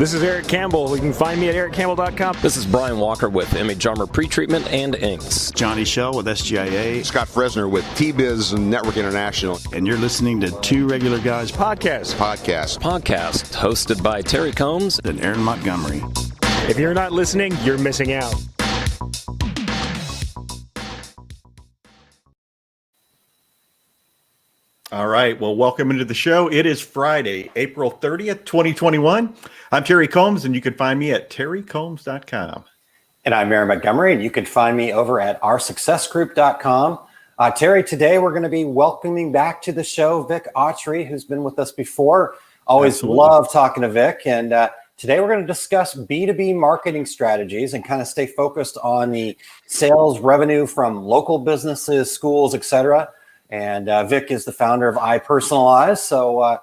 This is Eric Campbell. You can find me at ericcampbell.com. This is Brian Walker with Image Armor Pretreatment and Inks. Johnny Shell with SGIA. Scott Fresner with T-Biz Network International. And you're listening to Two Regular Guys Podcast, hosted by Terry Combs and Aaron Montgomery. If you're not listening, you're missing out. All right. Well, welcome into the show. It is Friday, April 30th, 2021. I'm Terry Combs, and you can find me at terrycombs.com. And I'm Aaron Montgomery, and you can find me over at oursuccessgroup.com. Terry, today we're going to be welcoming back to the show Vic Awtry, who's been with us before. Always Absolutely. Love talking to Vic. And today we're going to discuss B2B marketing strategies and kind of stay focused on the sales revenue from local businesses, schools, etc. And Vic is the founder of iPersonalyze. So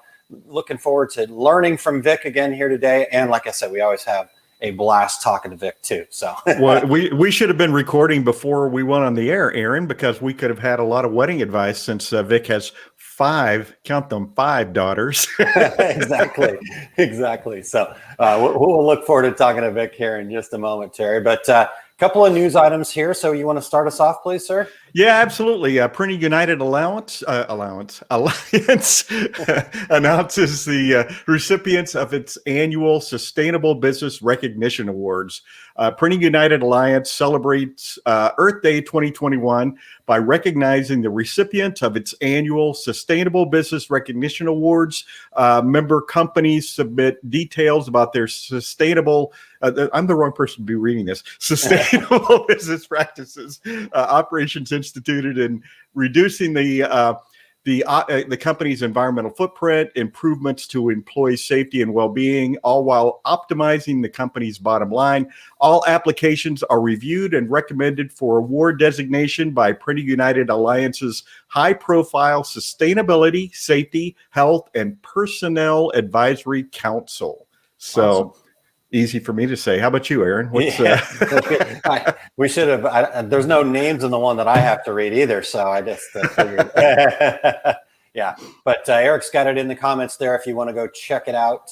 looking forward to learning from Vic again here today. And like I said, we always have a blast talking to Vic too. So well, we should have been recording before we went on the air, Aaron, because we could have had a lot of wedding advice since Vic has five daughters. Exactly. So we'll look forward to talking to Vic here in just a moment, Terry. But couple of news items here. So you want to start us off, please, sir? Yeah, absolutely. Printing United Alliance announces the recipients of its annual Sustainable Business Recognition Awards. Printing United Alliance celebrates Earth Day 2021 by recognizing the recipients of its annual Sustainable Business Recognition Awards. Member companies submit details about their sustainable I'm the wrong person to be reading this. Sustainable business practices, operations instituted in reducing the company's environmental footprint, improvements to employee safety and well-being, all while optimizing the company's bottom line. All applications are reviewed and recommended for award designation by Printing United Alliance's high-profile Sustainability, Safety, Health, and Personnel Advisory Council. So. Awesome. Easy for me to say. How about you, Aaron? We should have. There's no names in the one that I have to read either, so I just figured. Yeah, but Eric's got it in the comments there. If you want to go check it out,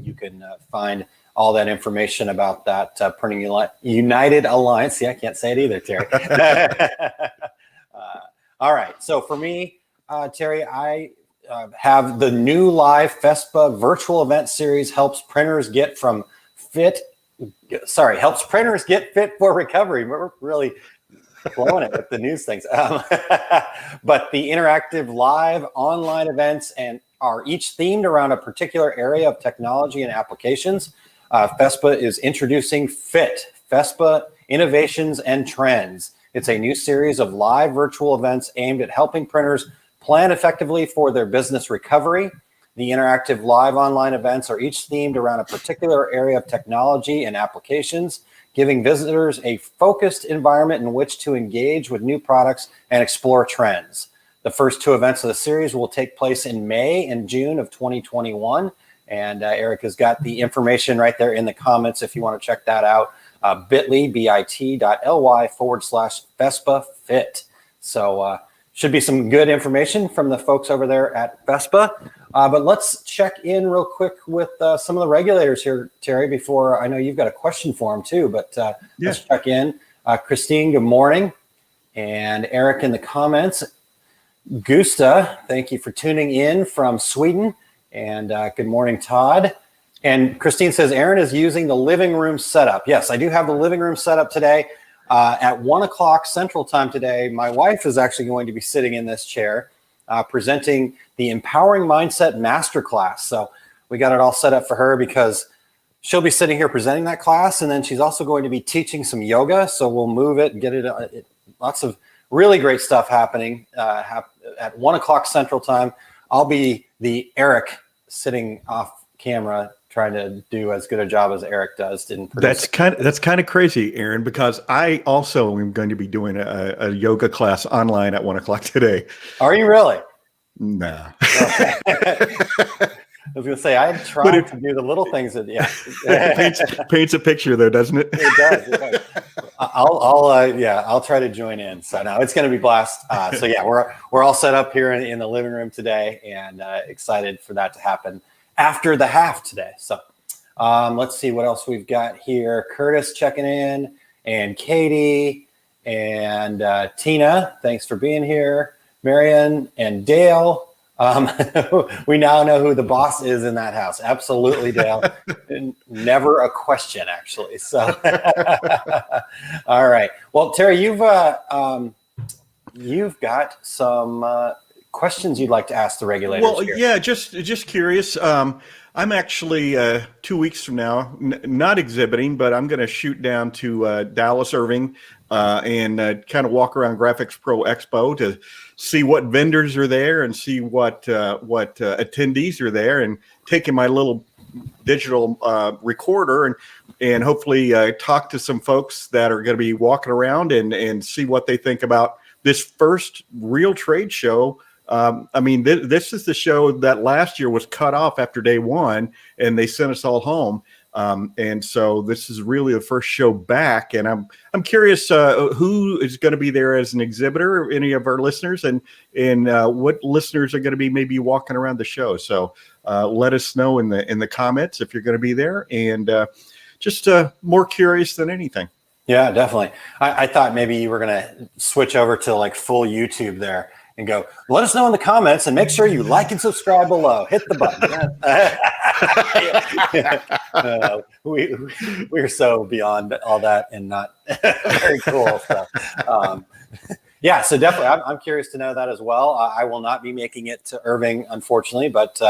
you can find all that information about that Printing United Alliance. See, I can't say it either, Terry. All right. So for me, Terry, I have the new live FESPA virtual event series helps printers get fit for recovery. We're really blowing it with the news things. But the interactive live online events and are each themed around a particular area of technology and applications. FESPA is introducing FESPA Innovations and Trends. It's a new series of live virtual events aimed at helping printers plan effectively for their business recovery. The interactive live online events are each themed around a particular area of technology and applications, giving visitors a focused environment in which to engage with new products and explore trends. The first two events of the series will take place in May and June of 2021. And Eric has got the information right there in the comments if you want to check that out. bit.ly/FESPA Fit. So should be some good information from the folks over there at FESPA. But let's check in real quick with some of the regulators here, Terry, before I know you've got a question for them too, but Let's check in. Christine, good morning. And Eric in the comments. Gusta, thank you for tuning in from Sweden. And good morning, Todd. And Christine says, Aaron is using the living room setup. Yes, I do have the living room setup today. At 1 o'clock Central Time today, my wife is actually going to be sitting in this chair presenting the Empowering Mindset Masterclass. So we got it all set up for her because she'll be sitting here presenting that class, and then she's also going to be teaching some yoga. So we'll move it and get it. Lots of really great stuff happening at 1 o'clock Central Time. I'll be the Eric sitting off camera trying to do as good a job as Eric does in producing. That's kind of crazy, Aaron, because I also am going to be doing a yoga class online at 1 o'clock today. Are you really? No. Okay. I was going to say, I tried to do the little things that, paints a picture though, doesn't it? It does. I'll try to join in. So no, it's going to be blast. So yeah, we're all set up here in the living room today, and excited for that to happen after the half today. So Let's see what else we've got here. Curtis checking in, and Katie, and Tina. Thanks for being here. Marion and Dale. We now know who the boss is in that house. Absolutely, Dale. Never a question, actually. So, all right. Well, Terry, you've got some questions you'd like to ask the regulators. Well, here. yeah, just curious. I'm actually 2 weeks from now not exhibiting, but I'm going to shoot down to Dallas Irving and kind of walk around Graphics Pro Expo to see what vendors are there and see what attendees are there, and taking my little digital recorder and hopefully talk to some folks that are going to be walking around and see what they think about this first real trade show. I mean, this is the show that last year was cut off after day one, and they sent us all home. And so this is really the first show back, and I'm curious who is going to be there as an exhibitor, any of our listeners, and what listeners are going to be maybe walking around the show. So let us know in the comments if you're going to be there, and just more curious than anything. Yeah, definitely. I thought maybe you were going to switch over to like full YouTube there and go, let us know in the comments and make sure you like and subscribe below. Hit the button. We're so beyond all that and not very cool stuff. Yeah, so definitely, I'm curious to know that as well. I will not be making it to Irving, unfortunately, but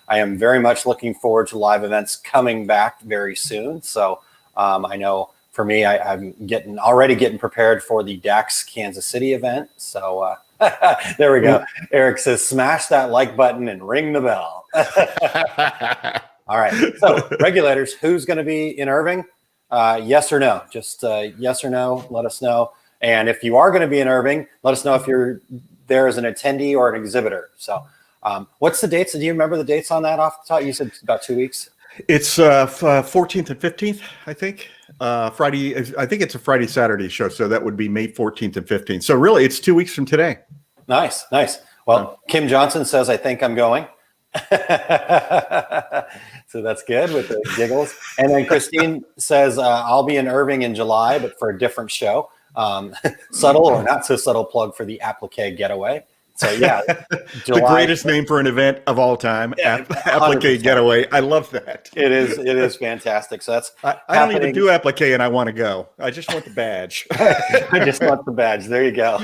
I am very much looking forward to live events coming back very soon. So I know for me, I'm already getting prepared for the DAX Kansas City event. So there we go. Eric says, smash that like button and ring the bell. All right. So regulators, who's going to be in Irving? Yes or no? Just yes or no. Let us know. And if you are going to be in Irving, let us know if you're there as an attendee or an exhibitor. So what's the dates? Do you remember the dates on that off the top? You said about 2 weeks. It's 14th and 15th, I think. Friday, I think it's a Friday, Saturday show. So that would be May 14th and 15th. So really, it's 2 weeks from today. Nice. Well, Kim Johnson says, I think I'm going. So that's good with the giggles. And then Christine says, I'll be in Irving in July, but for a different show. Subtle or not so subtle plug for the Applique Getaway. So yeah, July, the greatest name for an event of all time, yeah, Applique Getaway. I love that. It is fantastic. So that's I don't even do Applique and I want to go. I just want the badge. I just want the badge. There you go.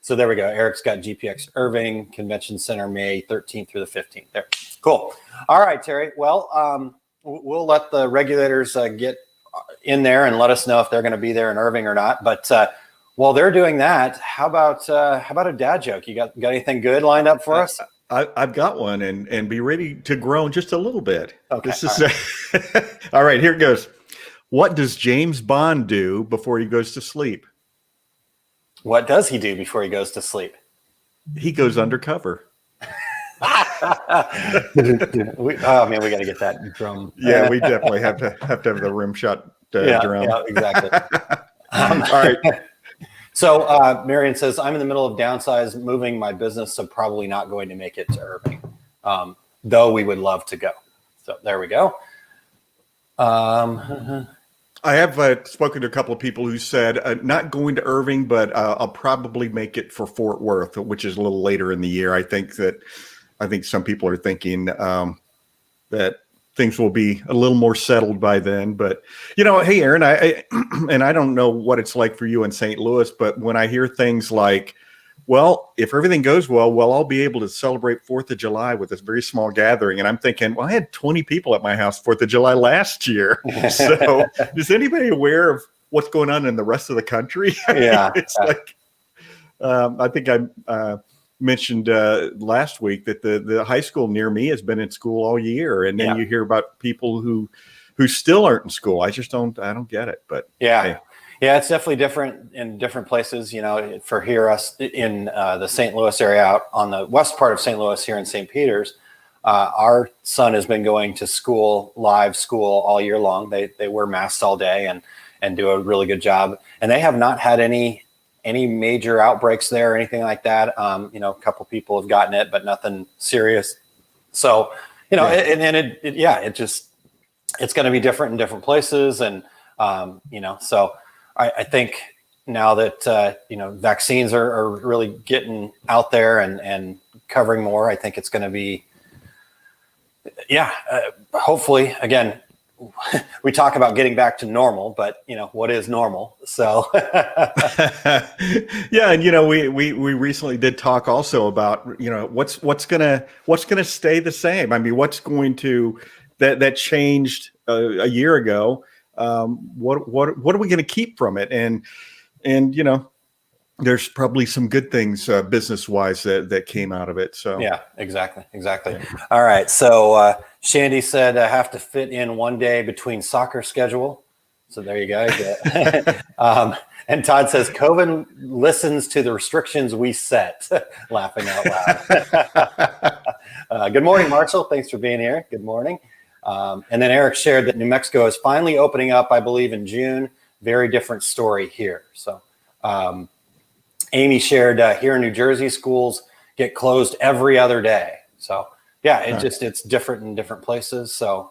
So there we go. Eric's got GPX Irving Convention Center, May 13th through the 15th. There. Cool. All right, Terry. Well, we'll let the regulators get in there and let us know if they're going to be there in Irving or not. But while they're doing that, how about a dad joke? You got anything good lined up for us? I've got one, and be ready to groan just a little bit. Okay. This is all right. Here it goes. What does James Bond do before he goes to sleep? What does he do before he goes to sleep? He goes undercover. Oh man, we got to get that drum. Yeah, we definitely have to have the rim shot drum. Yeah, exactly. All right. So Marion says, I'm in the middle of downsize moving my business, so probably not going to make it to Irving, though we would love to go. So there we go. I have spoken to a couple of people who said not going to Irving, but I'll probably make it for Fort Worth, which is a little later in the year. I think some people are thinking that things will be a little more settled by then. But, hey, Aaron, I and I don't know what it's like for you in St. Louis, but when I hear things like, well, if everything goes well, I'll be able to celebrate 4th of July with this very small gathering. And I'm thinking, well, I had 20 people at my house 4th of July last year. So is anybody aware of what's going on in the rest of the country? It's like, I think I mentioned last week that the high school near me has been in school all year. And then you hear about people who still aren't in school. I don't get it. But hey. Yeah, it's definitely different in different places. For here, us in the St. Louis area, out on the west part of St. Louis, here in St. Peters, our son has been going to school, live school all year long. They wear masks all day and do a really good job. And they have not had any major outbreaks there or anything like that. A couple people have gotten it, but nothing serious. So it's going to be different in different places. And, so I think now that, vaccines are really getting out there and covering more, I think it's going to be, hopefully, again, we talk about getting back to normal, but what is normal? So yeah, and we recently did talk also about what's gonna stay the same. I mean, what's going to that changed a year ago. What are we going to keep from it? And there's probably some good things business wise that came out of it. So yeah, exactly. All right, so Shandy said I have to fit in one day between soccer schedule. So there you go. And Todd says COVID listens to the restrictions we set. Laughing out loud. Good morning, Marshall. Thanks for being here. Good morning. And then Eric shared that New Mexico is finally opening up, I believe, in June. Very different story here. So Amy shared here in New Jersey, schools get closed every other day. So yeah, it's different in different places. So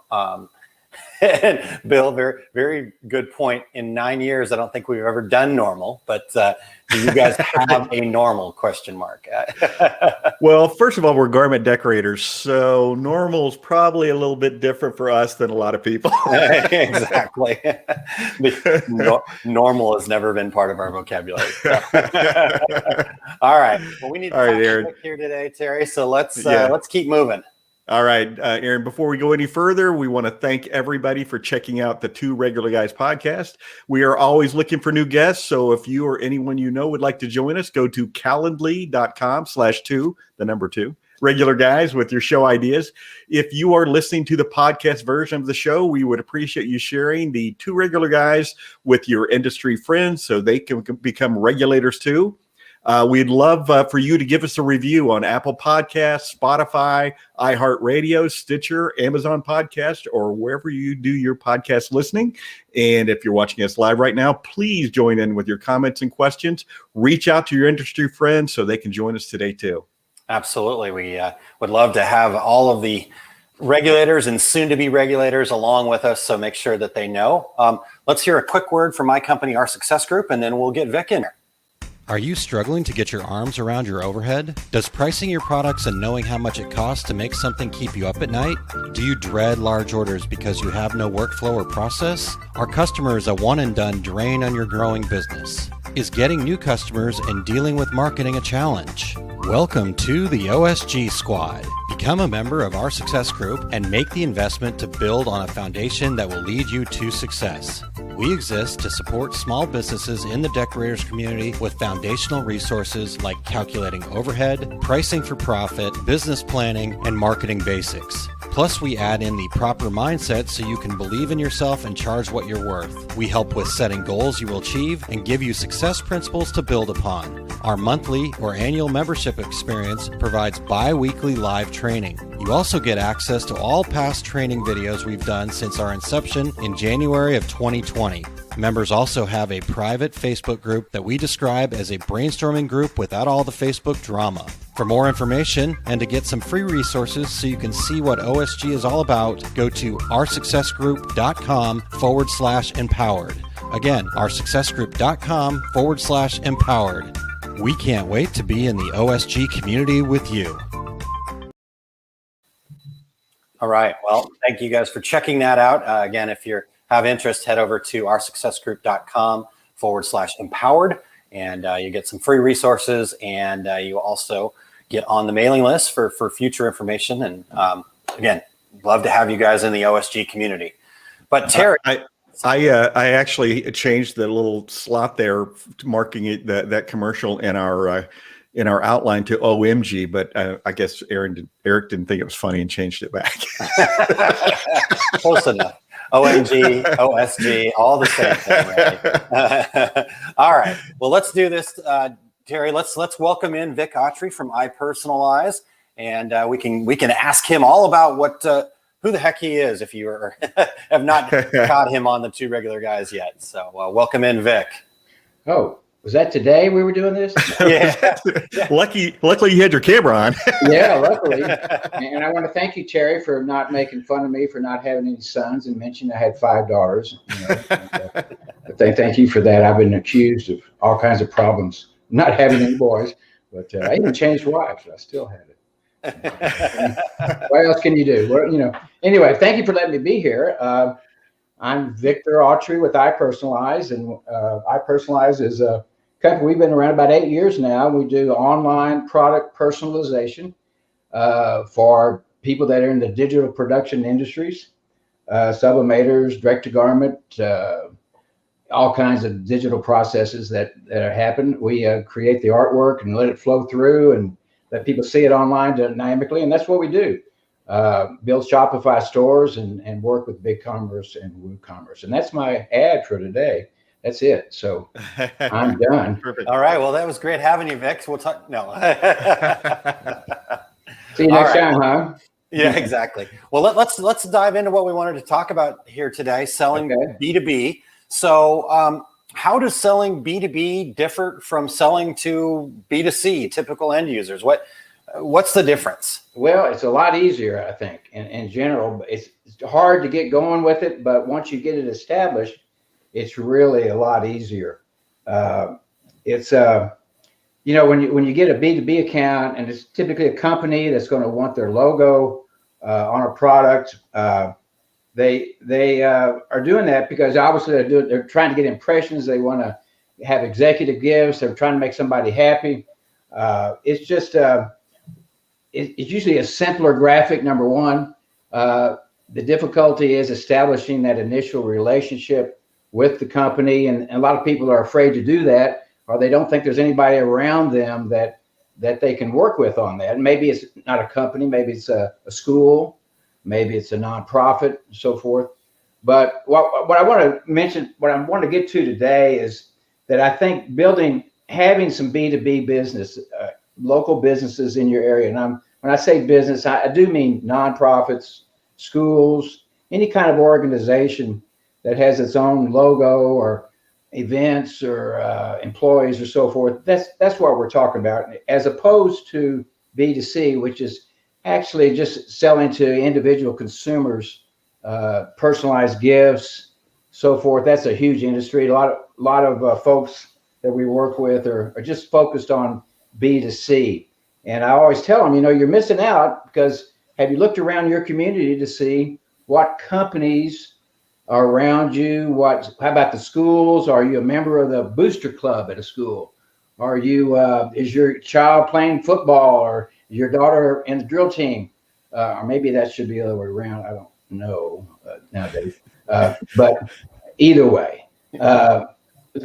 and Bill, very, very good point. In 9 years, I don't think we've ever done normal, but do you guys have a normal ? Well, first of all, we're garment decorators, so normal is probably a little bit different for us than a lot of people. Exactly. Normal has never been part of our vocabulary. So. All right. Well, we need to talk here today, Terry. So let's keep moving. All right, Aaron, before we go any further, we want to thank everybody for checking out the Two Regular Guys podcast. We are always looking for new guests. So if you or anyone would like to join us, go to calendly.com/2 regular guys with your show ideas. If you are listening to the podcast version of the show, we would appreciate you sharing the Two Regular Guys with your industry friends so they can become regulators too. We'd love for you to give us a review on Apple Podcasts, Spotify, iHeartRadio, Stitcher, Amazon Podcast, or wherever you do your podcast listening. And if you're watching us live right now, please join in with your comments and questions. Reach out to your industry friends so they can join us today too. Absolutely. We would love to have all of the regulators and soon-to-be regulators along with us, so make sure that they know. Let's hear a quick word from my company, Our Success Group, and then we'll get Vic in there. Are you struggling to get your arms around your overhead? Does pricing your products and knowing how much it costs to make something keep you up at night? Do you dread large orders because you have no workflow or process? Are customers a one-and-done drain on your growing business? Is getting new customers and dealing with marketing a challenge? Welcome to the OSG Squad. Become a member of Our Success Group and make the investment to build on a foundation that will lead you to success. We exist to support small businesses in the decorators community with foundational resources like calculating overhead, pricing for profit, business planning, and marketing basics. Plus, we add in the proper mindset so you can believe in yourself and charge what you're worth. We help with setting goals you will achieve and give you success principles to build upon. Our monthly or annual membership experience provides bi-weekly live training. You also get access to all past training videos we've done since our inception in January of 2020. Members also have a private Facebook group that we describe as a brainstorming group without all the Facebook drama. For more information and to get some free resources so you can see what OSG is all about, go to oursuccessgroup.com/empowered. Again, oursuccessgroup.com/empowered. We can't wait to be in the OSG community with you. All right. Well, thank you guys for checking that out. Again, if you have interest, head over to oursuccessgroup.com/empowered, and you get some free resources, and you also get on the mailing list for future information. And again, love to have you guys in the OSG community. But Terry, I actually changed the little slot there, marking it that commercial in our outline to OMG, but I guess Eric didn't think it was funny and changed it back. Close enough. OMG, OSG, all the same thing, right? All right. Well, let's do this, Terry. Let's welcome in Vic Awtry from iPersonalyze, and we can ask him all about who the heck he is if you have not caught him on the Two Regular Guys yet. So welcome in, Vic. Oh, Was that today we were doing this? Yeah. Luckily you had your camera on. Yeah, luckily. And I want to thank you, Terry, for not making fun of me for not having any sons and mentioning I had 5 daughters. But thank you for that. I've been accused of all kinds of problems, not having any boys, but I even changed wives. I still have it. What else can you do? Well, anyway, thank you for letting me be here. I'm Victor Awtry with iPersonalyze, and iPersonalyze is a company. We've been around about 8 years now. We do online product personalization for people that are in the digital production industries, sublimators, direct-to-garment, all kinds of digital processes that happen. We create the artwork and let it flow through and let people see it online dynamically, and that's what we do. Build Shopify stores and work with BigCommerce and WooCommerce. And that's my ad for today. That's it. So I'm done. Perfect. All right. Well, that was great having you, Vic. We'll talk. No. See you next time, huh? Yeah, exactly. Well, let's dive into what we wanted to talk about here today, selling B2B. So how does selling B2B differ from selling to B2C, typical end users? What's the difference? Well, it's a lot easier, I think, in general. It's hard to get going with it, but once you get it established, it's really a lot easier. It's when you get a B2B account, and it's typically a company that's going to want their logo on a product. They are doing that because obviously they're trying to get impressions. They want to have executive gifts. They're trying to make somebody happy. It's just it's usually a simpler graphic, number one. The difficulty is establishing that initial relationship with the company, and a lot of people are afraid to do that, or they don't think there's anybody around them that they can work with on that. And maybe it's not a company, maybe it's a school, maybe it's a nonprofit, and so forth. But what I want to mention, what I want to get to today is that I think having some B2B business, local businesses in your area, and when I say business, I do mean nonprofits, schools, any kind of organization that has its own logo or events or employees or so forth. That's what we're talking about, as opposed to B2C, which is actually just selling to individual consumers, personalized gifts, so forth. That's a huge industry. A lot of folks that we work with are just focused on B2C. And I always tell them, you're missing out, because have you looked around your community to see what companies are around you? How about the schools? Are you a member of the booster club at a school? Are you, is your child playing football, or is your daughter in the drill team? Or maybe that should be the other way around. I don't know nowadays. But either way, the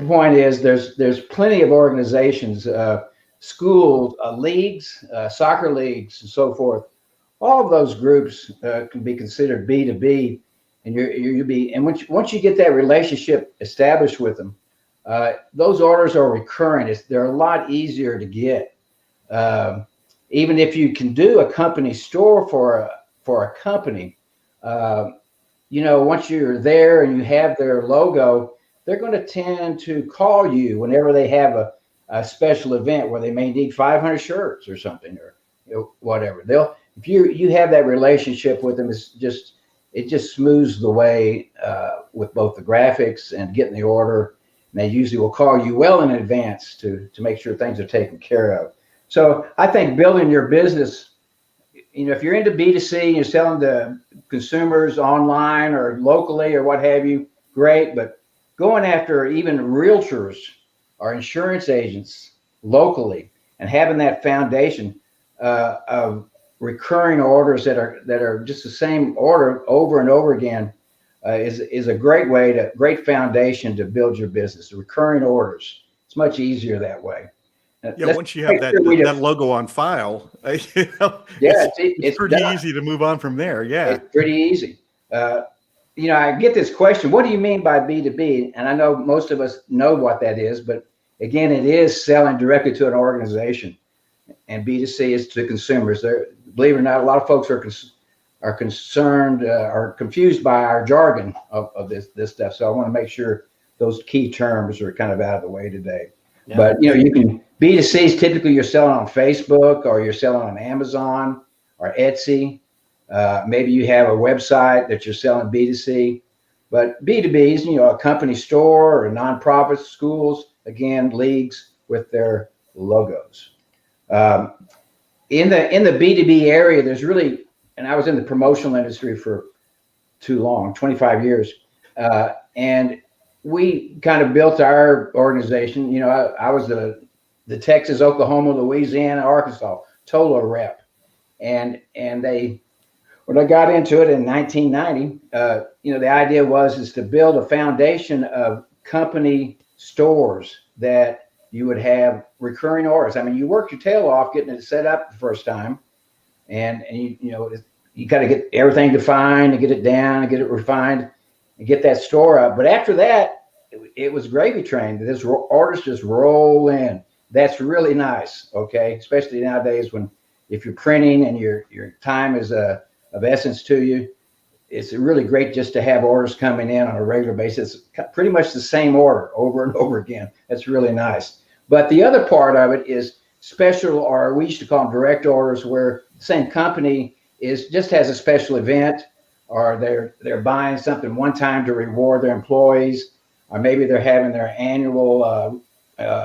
point is there's plenty of organizations, schools, leagues, soccer leagues, and so forth. All of those groups can be considered B2B, and once you get that relationship established with them, those orders are recurring. They're a lot easier to get. Even if you can do a company store for a company, once you're there and you have their logo, they're going to tend to call you whenever they have a special event where they may need 500 shirts or something, or whatever. If you have that relationship with them, it just smooths the way with both the graphics and getting the order. And they usually will call you well in advance to make sure things are taken care of. So I think building your business, if you're into B2C, you're selling to consumers online or locally or what have you, great. But going after even realtors or insurance agents locally and having that foundation of recurring orders that are just the same order over and over again is a great foundation to build your business. The recurring orders, it's much easier that way. Once you have that logo on file, it's pretty easy to move on from there. Yeah, it's pretty easy. I get this question: what do you mean by B2B? And I know most of us know what that is, but again, it is selling directly to an organization, and B2C is to consumers. Believe it or not, a lot of folks are concerned or confused by our jargon of this stuff. So I want to make sure those key terms are kind of out of the way today. Yeah. But you can B2Cs. Typically, you're selling on Facebook or you're selling on Amazon or Etsy. Maybe you have a website that you're selling B2C. But B2Bs, a company store or nonprofits, schools, again, leagues with their logos. In the B2B area, there's really, and I was in the promotional industry for too long, 25 years, and we kind of built our organization. I was the Texas, Oklahoma, Louisiana, Arkansas total rep, and when I got into it in 1990, the idea is to build a foundation of company stores that you would have recurring orders. I mean, you worked your tail off getting it set up the first time, and you got to get everything defined and get it down and get it refined and get that store up. But after that, it was gravy train. This orders just roll in. That's really nice, okay? Especially nowadays if you're printing and your time is of essence to you, it's really great just to have orders coming in on a regular basis. Pretty much the same order over and over again. That's really nice. But the other part of it is special, or we used to call them direct orders, where the same company just has a special event, or they're buying something one time to reward their employees, or maybe they're having their annual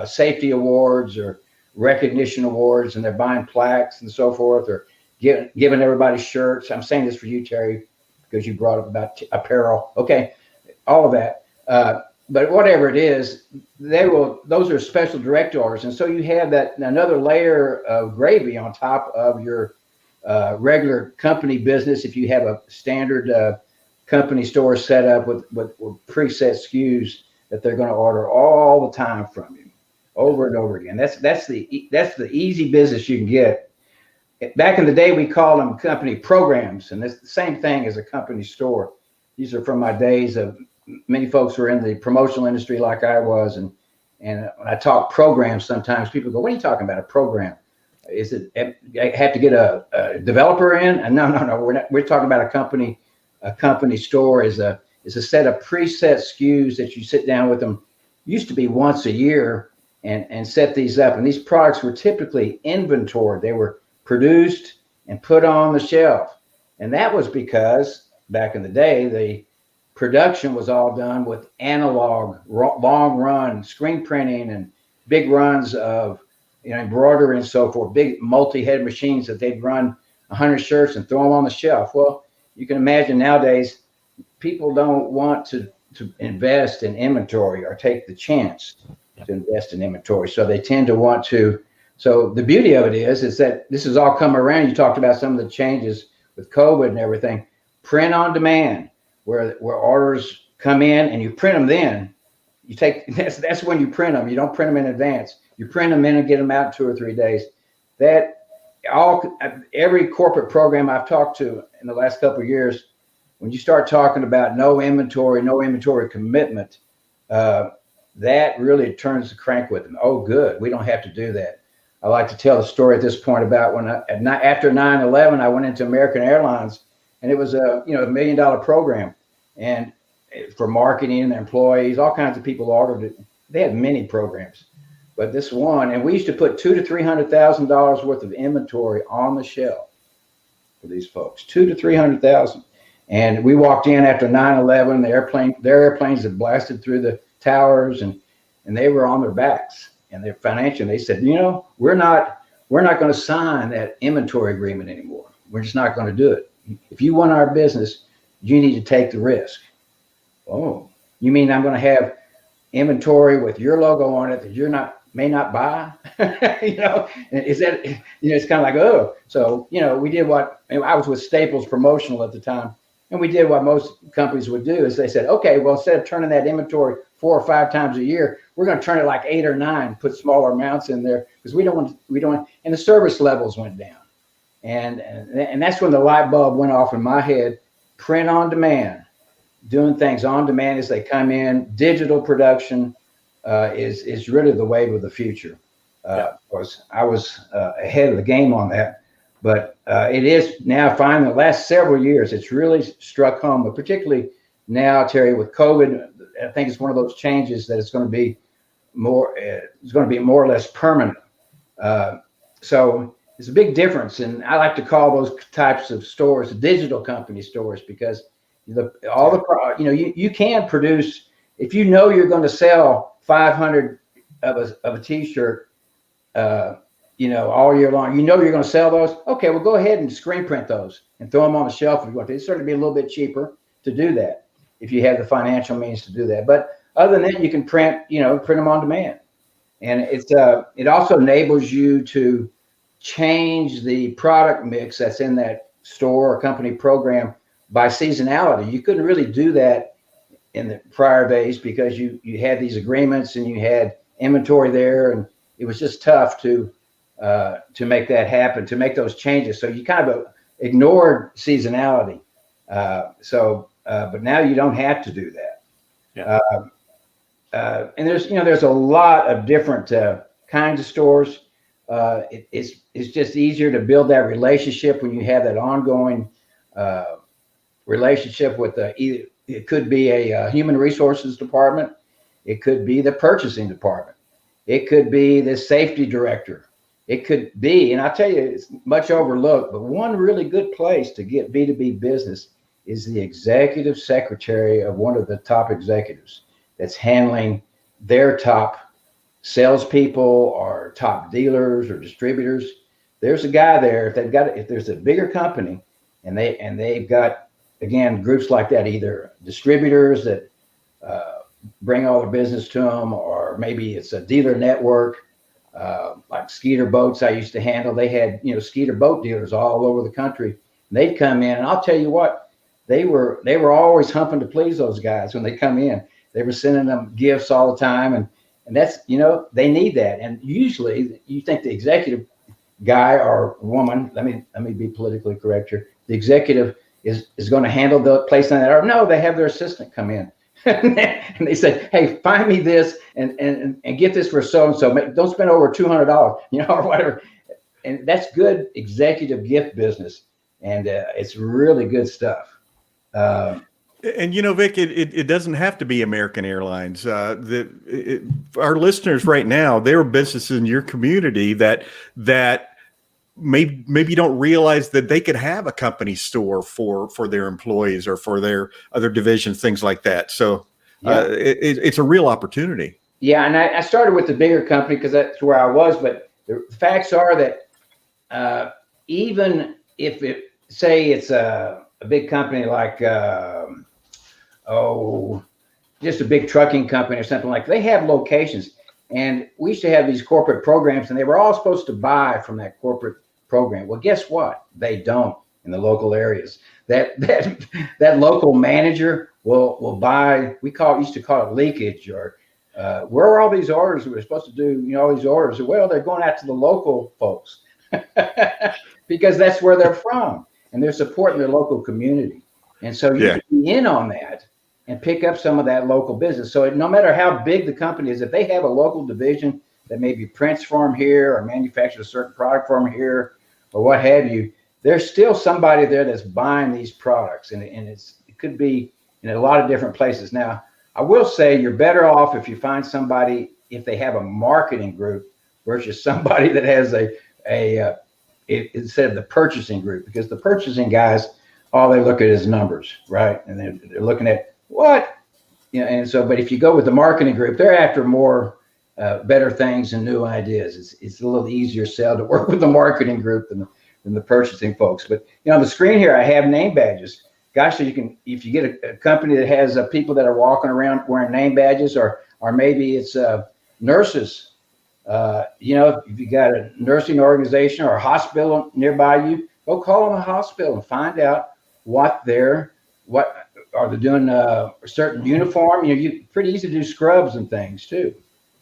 safety awards or recognition awards, and they're buying plaques and so forth, or giving everybody shirts. I'm saying this for you, Terry, because you brought up about apparel. Okay, all of that. But whatever it is, those are special direct orders. And so you have that another layer of gravy on top of your regular company business. If you have a standard company store set up with preset SKUs that they're going to order all the time from you over and over again. That's the easy business you can get. Back in the day, we called them company programs, and it's the same thing as a company store. These are from my days of many folks were in the promotional industry like I was, and when I talk programs, sometimes people go, "What are you talking about? A program? Is it? I have to get a developer in?" And no. We're talking about a company. A company store is a set of preset SKUs that you sit down with them. Used to be once a year and set these up, and these products were typically inventoried. They were produced and put on the shelf, and that was because back in the day the production was all done with analog long run screen printing and big runs of embroidery and so forth, big multi-head machines that they'd run 100 shirts and throw them on the shelf. Well, you can imagine nowadays people don't want to invest in inventory or take the chance to invest in inventory, so they tend to want to. So the beauty of it is that this has all come around. You talked about some of the changes with COVID and everything. Print on demand, where orders come in and you print them. Then you take that's when you print them. You don't print them in advance. You print them in and get them out in 2 or 3 days. Every corporate program I've talked to in the last couple of years, when you start talking about no inventory commitment, that really turns the crank with them. Oh, good, we don't have to do that. I like to tell the story at this point about when after 9/11, I went into American Airlines, and it was a $1 million program, and for marketing and their employees, all kinds of people ordered it. They had many programs, but this one, and we used to put $200,000 to $300,000 worth of inventory on the shelf for these folks, $200,000 to $300,000. And we walked in after 9/11. Their airplanes had blasted through the towers, and they were on their backs. And their financial, they said, we're not going to sign that inventory agreement anymore. We're just not going to do it. If you want our business, you need to take the risk. Oh, you mean I'm going to have inventory with your logo on it that you may not buy? Is that, it's kind of like, oh. So, we did I was with Staples Promotional at the time. And we did what most companies would do is they said, okay, well, instead of turning that inventory 4 or 5 times a year, we're going to turn it like 8 or 9, put smaller amounts in there because we don't want, and the service levels went down. And that's when the light bulb went off in my head. Print on demand, doing things on demand as they come in. Digital production is really the wave of the future. Of course, I was ahead of the game on that. But it is now finally the last several years, it's really struck home, but particularly now, Terry, with COVID, I think it's one of those changes that it's going to be it's going to be more or less permanent. So it's a big difference, and I like to call those types of stores digital company stores because you can produce if you know you're going to sell 500 of a T-shirt, all year long. You know you're going to sell those. Okay, well go ahead and screen print those and throw them on the shelf if you want to. It's certainly be a little bit cheaper to do that if you have the financial means to do that. But other than that, you can print them on demand. And it also enables you to change the product mix that's in that store or company program by seasonality. You couldn't really do that in the prior days because you had these agreements and you had inventory there, and it was just tough to make that happen, to make those changes. So you kind of ignored seasonality. But now you don't have to do that. Yeah. And there's a lot of different kinds of stores. It's just easier to build that relationship when you have that ongoing relationship with either it could be a human resources department, it could be the purchasing department, it could be the safety director, it could be, and I tell you, it's much overlooked, but one really good place to get B2B business is the executive secretary of one of the top executives that's handling their top salespeople or top dealers or distributors. There's a guy there. If there's a bigger company and they've got, again, groups like that, either distributors that bring all their business to them, or maybe it's a dealer network, like Skeeter Boats I used to handle. They had, Skeeter boat dealers all over the country. And they'd come in, and I'll tell you what, they were always humping to please those guys when they come in. They were sending them gifts all the time, and that's, they need that. And usually you think the executive guy or woman, let me be politically correct here, the executive is going to handle the placing that order. No, they have their assistant come in and they say, hey, find me this and get this for so-and-so. Don't spend over $200, or whatever. And that's good executive gift business. And it's really good stuff. And Vic, it doesn't have to be American Airlines. Our listeners right now, there are businesses in your community that maybe don't realize that they could have a company store for their employees or for their other divisions, things like that. So it's a real opportunity. Yeah, and I started with the bigger company because that's where I was. But the facts are that even if it's a big company like just a big trucking company or something like that, they have locations. And we used to have these corporate programs, and they were all supposed to buy from that corporate program. Well, guess what? They don't in the local areas. That local manager will buy. Used to call it leakage, or where are all these orders? We were supposed to do, all these orders. Well, they're going out to the local folks because that's where they're from, and they're supporting their local community. And so you can be in on that and pick up some of that local business. So no matter how big the company is, if they have a local division that maybe prints for them here or manufactures a certain product for them here or what have you, there's still somebody there that's buying these products. And it could be in a lot of different places. Now, I will say you're better off if you find somebody, if they have a marketing group versus somebody that has instead of the purchasing group, because the purchasing guys, all they look at is numbers, right? And they're looking at what, and so, but if you go with the marketing group, they're after more better things and new ideas. It's a little easier sell to work with the marketing group than the purchasing folks. But on the screen here, I have name badges. Gosh, so if you get a company that has people that are walking around wearing name badges, or maybe it's nurses. If you got a nursing organization or a hospital nearby you, go call them a hospital and find out what are they doing a certain uniform. You pretty easy to do scrubs and things too.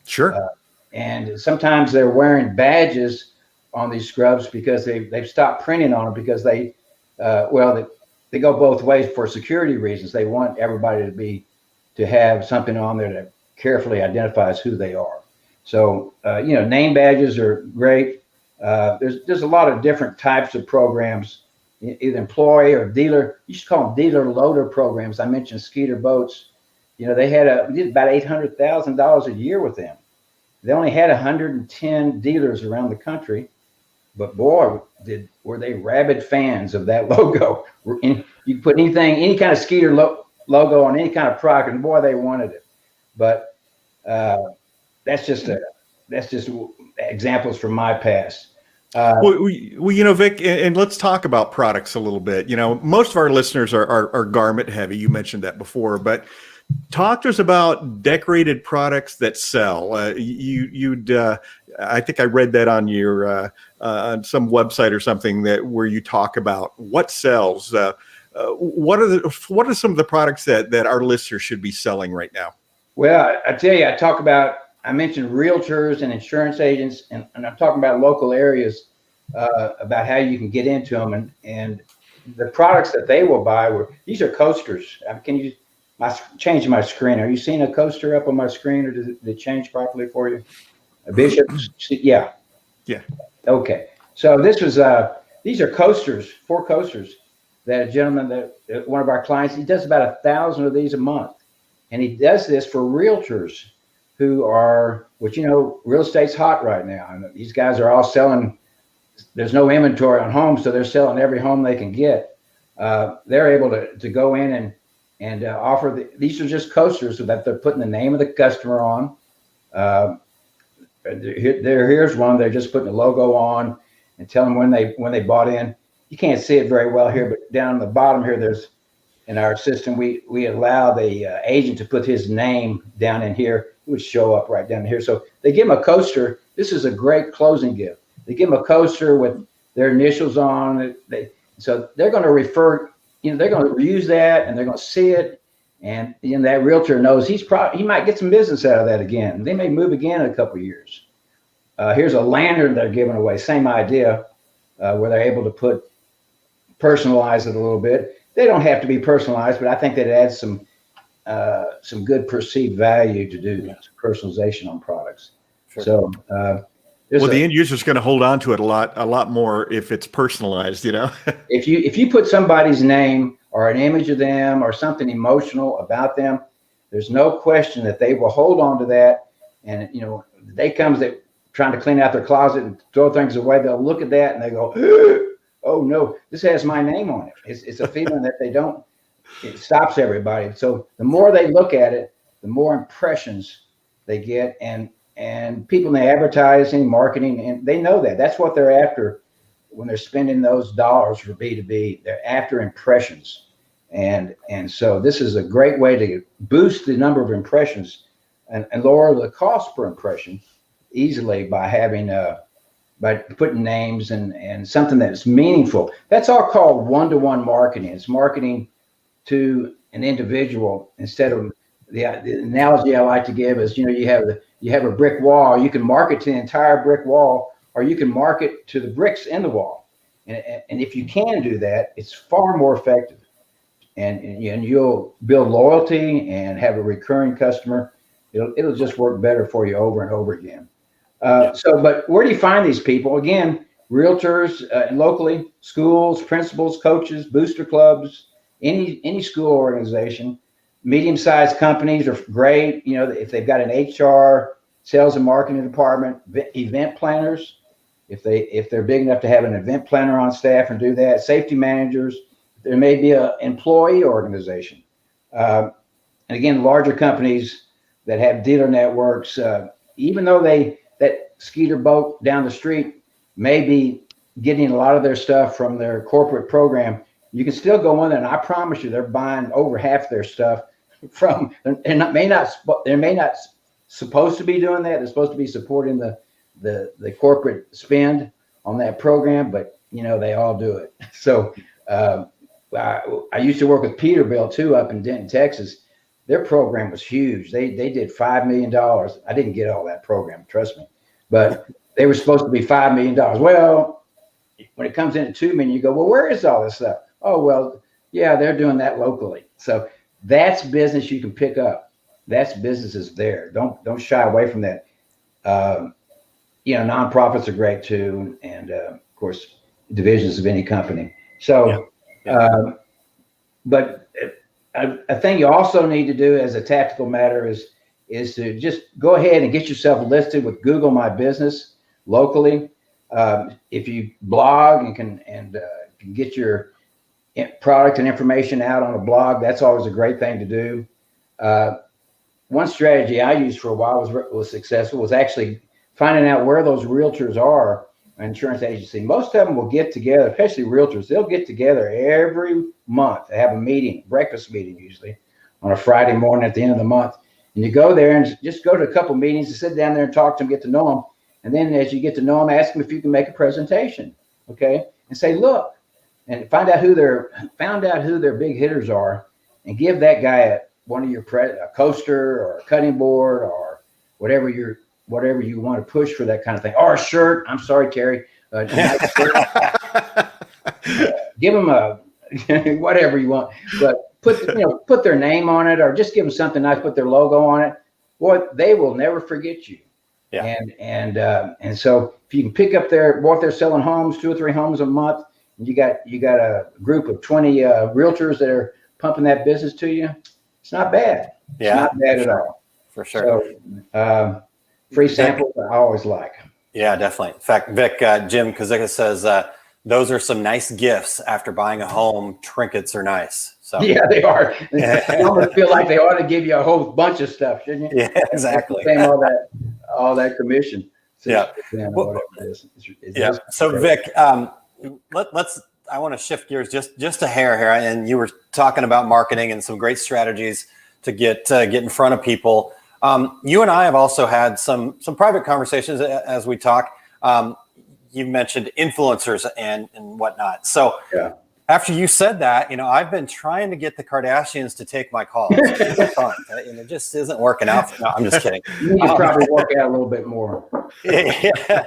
Sure. And sometimes they're wearing badges on these scrubs because they've stopped printing on them because they go both ways for security reasons. They want everybody to have something on there that carefully identifies who they are. So name badges are great. There's a lot of different types of programs, either employee or dealer. You should call them dealer loader programs. I mentioned Skeeter Boats. They did about $800,000 a year with them. They only had 110 dealers around the country, but boy, were they rabid fans of that logo. You could put anything, any kind of Skeeter logo on any kind of product, and boy, they wanted it. But that's just examples from my past. Well, Vic, and let's talk about products a little bit. Most of our listeners are garment heavy. You mentioned that before, but talk to us about decorated products that sell. I think I read that on your on some website or something where you talk about what sells. What are some of the products that our listeners should be selling right now? Well, I tell you, I mentioned realtors and insurance agents, and I'm talking about local areas, about how you can get into them, and the products that they will buy these are coasters. Can you change my screen? Are you seeing a coaster up on my screen, or did it change properly for you? A Bishop? Yeah. Yeah. Okay. So these are coasters, 4 coasters that a gentleman, that one of our clients, he does about 1,000 of these a month. And he does this for realtors who are, real estate's hot right now. And these guys are all selling. There's no inventory on homes, so they're selling every home they can get. They're able to go in and offer these are just coasters so that they're putting the name of the customer on. Here's one. They're just putting the logo on and telling when they bought in. You can't see it very well here, but down on the bottom here, there's, in our system, we allow the agent to put his name down in here. It would show up right down here. So they give him a coaster. This is a great closing gift. They give him a coaster with their initials on it. So they're going to refer, they're going to use that, and they're going to see it. And that realtor knows he might get some business out of that again. They may move again in a couple of years. Here's a lantern they're giving away. Same idea, where they're able to personalize it a little bit. They don't have to be personalized, but I think that adds some good perceived value to do personalization on products. Sure. So, the end user is going to hold on to it a lot more if it's personalized. If you put somebody's name or an image of them or something emotional about them, there's no question that they will hold on to that. And the day comes that trying to clean out their closet and throw things away, they'll look at that and they go, oh no, this has my name on it. It's a feeling that it stops everybody. So the more they look at it, the more impressions they get, and people in the advertising, marketing, and they know that. That's what they're after when they're spending those dollars for B2B. They're after impressions. And so this is a great way to boost the number of impressions and lower the cost per impression easily by having by putting names and something that's meaningful. That's all called one-to-one marketing. It's marketing to an individual instead of the analogy I like to give is, you have a brick wall. You can market to the entire brick wall, or you can market to the bricks in the wall. And if you can do that, it's far more effective. And you'll build loyalty and have a recurring customer. It'll just work better for you over and over again. But where do you find these people? Again, realtors, locally, schools, principals, coaches, booster clubs, any school organization. Medium-sized companies are great. If they've got an HR, sales and marketing department, event planners, if they're big enough to have an event planner on staff and do that, safety managers, there may be an employee organization. And again, larger companies that have dealer networks, even though that Skeeter boat down the street may be getting a lot of their stuff from their corporate program, you can still go in there, and I promise you, they're buying over half their stuff from. And they're not supposed to be doing that. They're supposed to be supporting the corporate spend on that program, but they all do it. So I used to work with Peterbilt too up in Denton, Texas. Their program was huge. They did $5 million. I didn't get all that program, trust me, but they were supposed to be $5 million. Well, when it comes into $2 million, you go, well, where is all this stuff? Oh, well, yeah, they're doing that locally. So that's business you can pick up. That's businesses there. Don't shy away from that. Nonprofits are great too, and of course, divisions of any company. So, but a thing you also need to do as a tactical matter is is to just go ahead and get yourself listed with Google My Business locally. If you blog and can get your product and information out on a blog, that's always a great thing to do. One strategy I used for a while was successful, was actually finding out where those realtors are, insurance agency. Most of them will get together, especially realtors. They'll get together every month. They have a meeting, breakfast meeting usually, on a Friday morning at the end of the month. And you go there and just go to a couple meetings and sit down there and talk to them, get to know them. And then as you get to know them, ask them if you can make a presentation, okay? And say, look, and find out who their big hitters are, and give that guy one of your a coaster or a cutting board or whatever you want to push for that kind of thing, or a shirt. I'm sorry, Terry. Nice shirt. Give them a whatever you want, but put their name on it, or just give them something nice. Put their logo on it. Boy, they will never forget you. Yeah. And so if you can pick up if they're selling homes, 2 or 3 homes a month, and you got a group of 20 realtors that are pumping that business to you, it's not bad. It's not bad at all. For sure. So free samples I always like. Yeah, definitely. In fact, Vic, Jim Kazika says those are some nice gifts after buying a home. Trinkets are nice. So yeah, they are. I almost feel like they ought to give you a whole bunch of stuff, shouldn't you? Yeah, exactly. All that commission. So, So Vic, I want to shift gears just a hair here. And you were talking about marketing and some great strategies to get in front of people. You and I have also had some private conversations as we talk. You mentioned influencers and whatnot. So after you said that, I've been trying to get the Kardashians to take my calls. And it just isn't working out. No, I'm just kidding. You need to probably work out a little bit more. Yeah,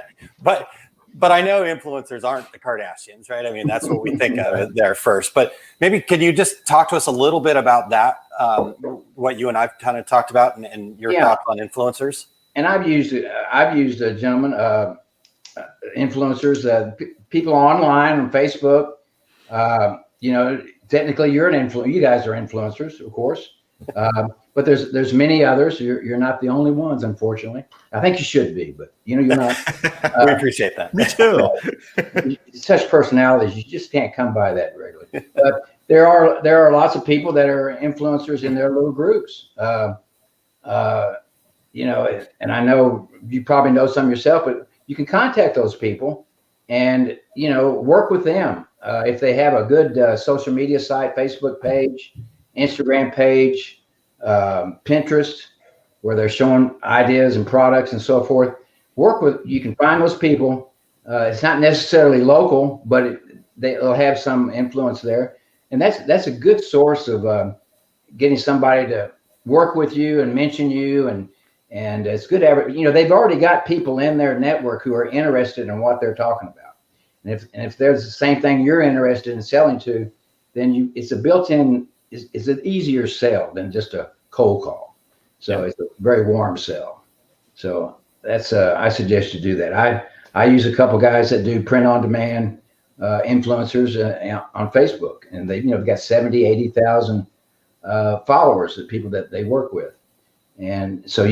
but I know influencers aren't the Kardashians, right? I mean, that's what we think of there first. But maybe could you just talk to us a little bit about that, what you and I've kind of talked about, and your thoughts on influencers? And I've used a gentleman, influencers, people online on Facebook. Technically you're an influencer. You guys are influencers, of course. But there's many others. You're not the only ones, unfortunately. I think you should be, but you're not. We appreciate that. Me too. Such personalities, you just can't come by that regularly. But there are lots of people that are influencers in their little groups. And I know you probably know some yourself, but you can contact those people and work with them. If they have a good social media site, Facebook page, Instagram page, Pinterest, where they're showing ideas and products and so forth, you can find those people. It's not necessarily local, but they'll have some influence there. And that's a good source of getting somebody to work with you and mention you. And it's good. They've already got people in their network who are interested in what they're talking about. And if there's the same thing you're interested in selling to, then it's a built-in, it's an easier sell than just a cold call. So it's a very warm sell. So that's I suggest you do that. I use a couple guys that do print on demand influencers on Facebook, and they've got 70, 80,000 followers, the people that they work with. And so,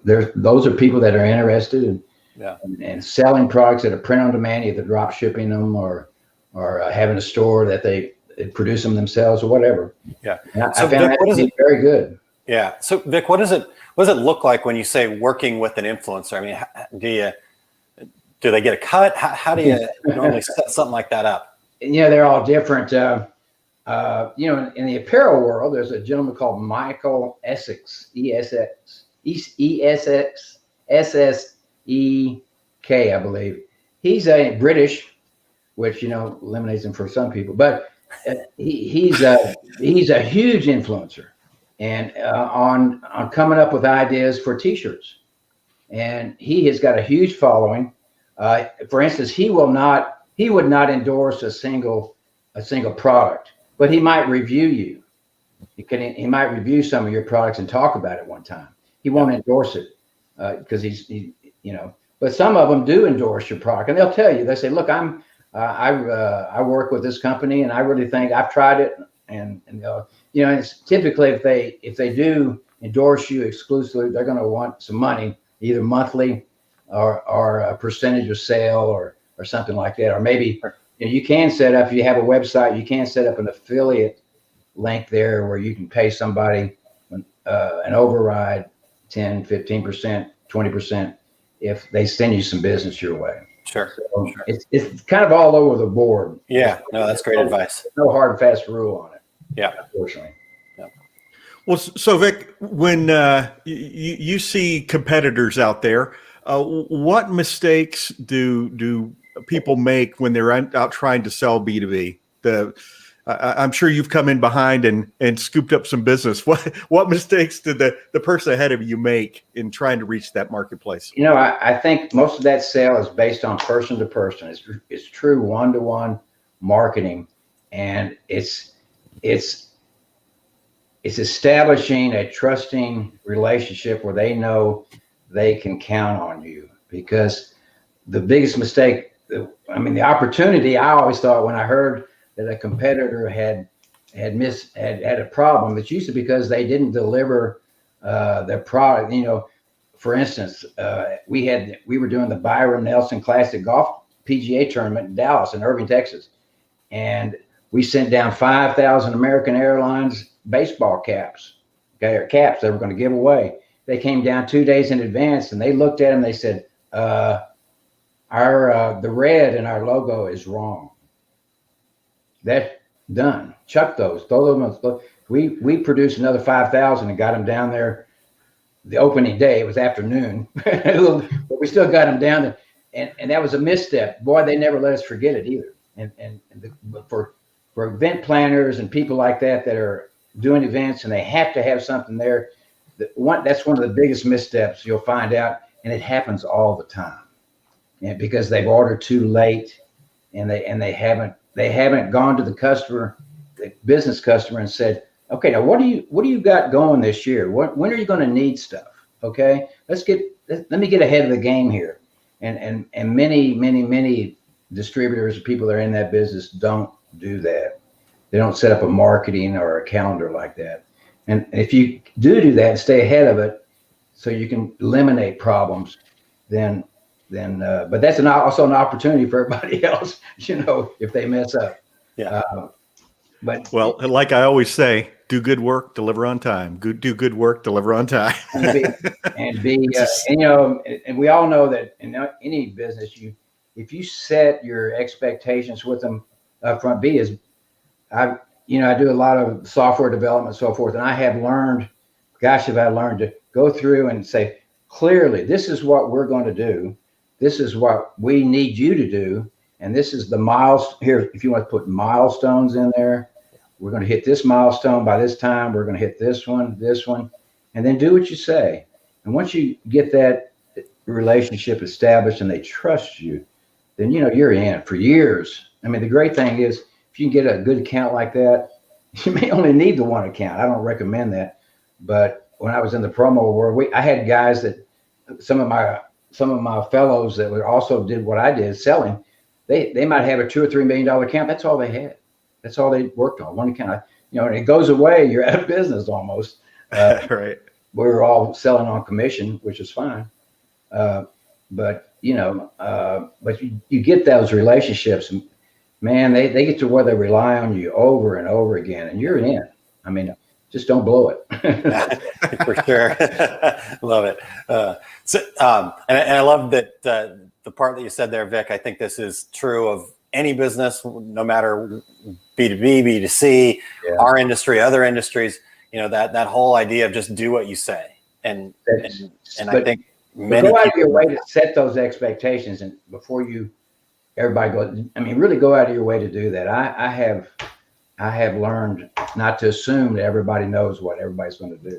those are people that are interested in selling products that are print on demand, either drop shipping them or having a store that they produce them themselves or whatever. Yeah. I found that to be very good. Yeah. So Vic, what does it look like when you say working with an influencer? I mean, do they get a cut? How do you normally set something like that up? They're all different. in the apparel world, there's a gentleman called Michael Essex, Essek, I believe. He's a British, which eliminates him for some people, but he's a huge influencer, and on coming up with ideas for T-shirts, and he has got a huge following. For instance, he would not endorse a single product, but he might review you. He might review some of your products and talk about it one time. He won't endorse it because but some of them do endorse your product, and they'll tell you. They say, "Look, I work with this company, and I really think I've tried it." And it's typically if they do endorse you exclusively, they're going to want some money, either monthly or a percentage of sale or something like that. Or maybe you can set up, if you have a website, you can set up an affiliate link there where you can pay somebody an override 10, 15%, 20% if they send you some business your way. Sure. So it's kind of all over the board. Yeah, no, that's great advice. No hard and fast rule on it. Yeah. Unfortunately. Yeah. Well, so Vic, when you see competitors out there, what mistakes do people make when they're out trying to sell B2B? I'm sure you've come in behind and scooped up some business. What mistakes did the person ahead of you make in trying to reach that marketplace? I think most of that sale is based on person to person. It's true one-to-one marketing, and it's establishing a trusting relationship where they know they can count on you. Because the biggest mistake, the opportunity, I always thought when I heard that a competitor had a problem, it's usually because they didn't deliver their product. For instance, we were doing the Byron Nelson Classic Golf PGA tournament in Dallas and Irving, Texas, and we sent down 5,000 American Airlines baseball caps, or caps they were going to give away. They came down 2 days in advance, and they looked at them. They said, the red in our logo is wrong. That's done. Chuck those. Throw them. We produced another 5,000 and got them down there. The opening day, it was afternoon, but we still got them down there. And that was a misstep. Boy, they never let us forget it either. But for event planners and people like that are doing events and they have to have something there, that's one of the biggest missteps you'll find out, and it happens all the time. And because they've ordered too late, and they haven't gone to the customer, the business customer, and said, okay, now what do you got going this year? When are you going to need stuff? Okay, let me get ahead of the game here. And many distributors, people that are in that business, don't do that. They don't set up a marketing or a calendar like that. And if you do that and stay ahead of it, so you can eliminate problems, then but that's also an opportunity for everybody else, if they mess up. Yeah. Well, like I always say, do good work, deliver on time. Do good work, deliver on time. and we all know that in any business, if you set your expectations with them up front, I do a lot of software development, so forth, and I have learned, have I learned to go through and say, clearly, this is what we're going to do. This is what we need you to do. And this is the here, if you want to put milestones in there, we're going to hit this milestone by this time. We're going to hit this one, and then do what you say. And once you get that relationship established and they trust you, then, you're in for years. The great thing is, if you can get a good account like that, you may only need the one account. I don't recommend that. But when I was in the promo world, I had guys that some of my fellows that also did what I did, selling. They might have a $2 or $3 million account. That's all they had. That's all they worked on, one account. And it goes away, you're out of business almost. Right. We were all selling on commission, which is fine. But you get those relationships, and man, they get to where they rely on you over and over again, and you're in. Just don't blow it. For sure. Love it. And I love that the part that you said there, Vic. I think this is true of any business, no matter B2B, B2C, our industry, other industries. That whole idea of just do what you say, and I think many go out of your way to set those expectations, and before everybody goes. Really go out of your way to do that. I have learned not to assume that everybody knows what everybody's going to do.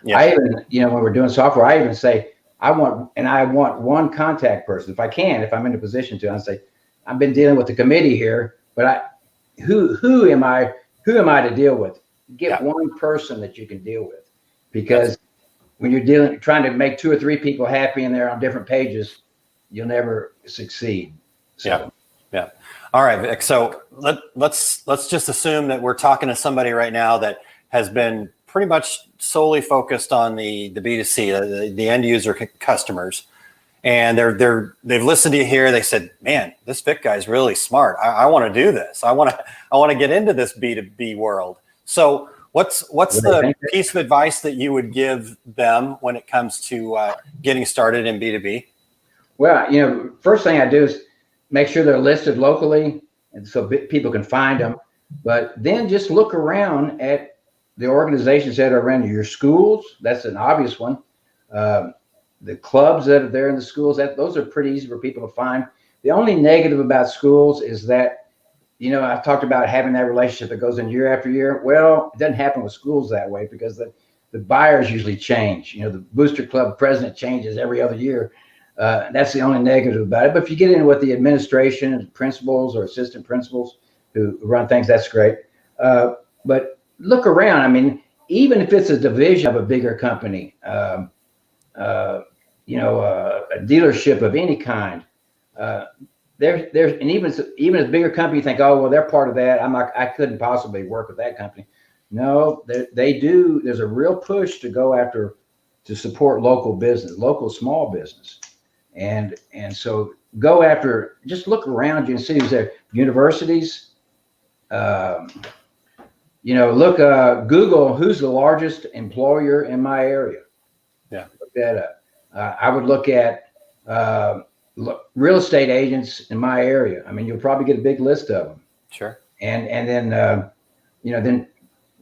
Yeah. I even, when we're doing software, I even say, I want one contact person. If I'm in a position to, I say, I've been dealing with the committee here, but who am I to deal with? Get one person that you can deal with, because when you're trying to make 2 or 3 people happy and they're on different pages, you'll never succeed. So. Yeah. All right, Vic. So let's just assume that we're talking to somebody right now that has been pretty much solely focused on the B2C, the end user customers. And they've listened to you here. They said, man, this Vic guy's really smart. I want to do this. I want to get into this B2B world. So what's the piece of advice that you would give them when it comes to getting started in B2B? Well, first thing I do is make sure they're listed locally, and so people can find them. But then just look around at the organizations that are around your schools. That's an obvious one. The clubs that are there in the schools, those are pretty easy for people to find. The only negative about schools is that, I've talked about having that relationship that goes in year after year. Well, it doesn't happen with schools that way because the buyers usually change. The booster club president changes every other year. That's the only negative about it. But if you get in with the administration and principals or assistant principals who run things, that's great. But look around. I mean, even if it's a division of a bigger company, a dealership of any kind, there's and even as bigger company, you think, oh well, they're part of that. I couldn't possibly work with that company. No, they do. There's a real push to go after to support local business, local small business, and so go after. Just look around you and see who's there. Universities, Google who's the largest employer in my area. Yeah, look that up. I would look at real estate agents in my area. I mean, you'll probably get a big list of them. Sure. And then then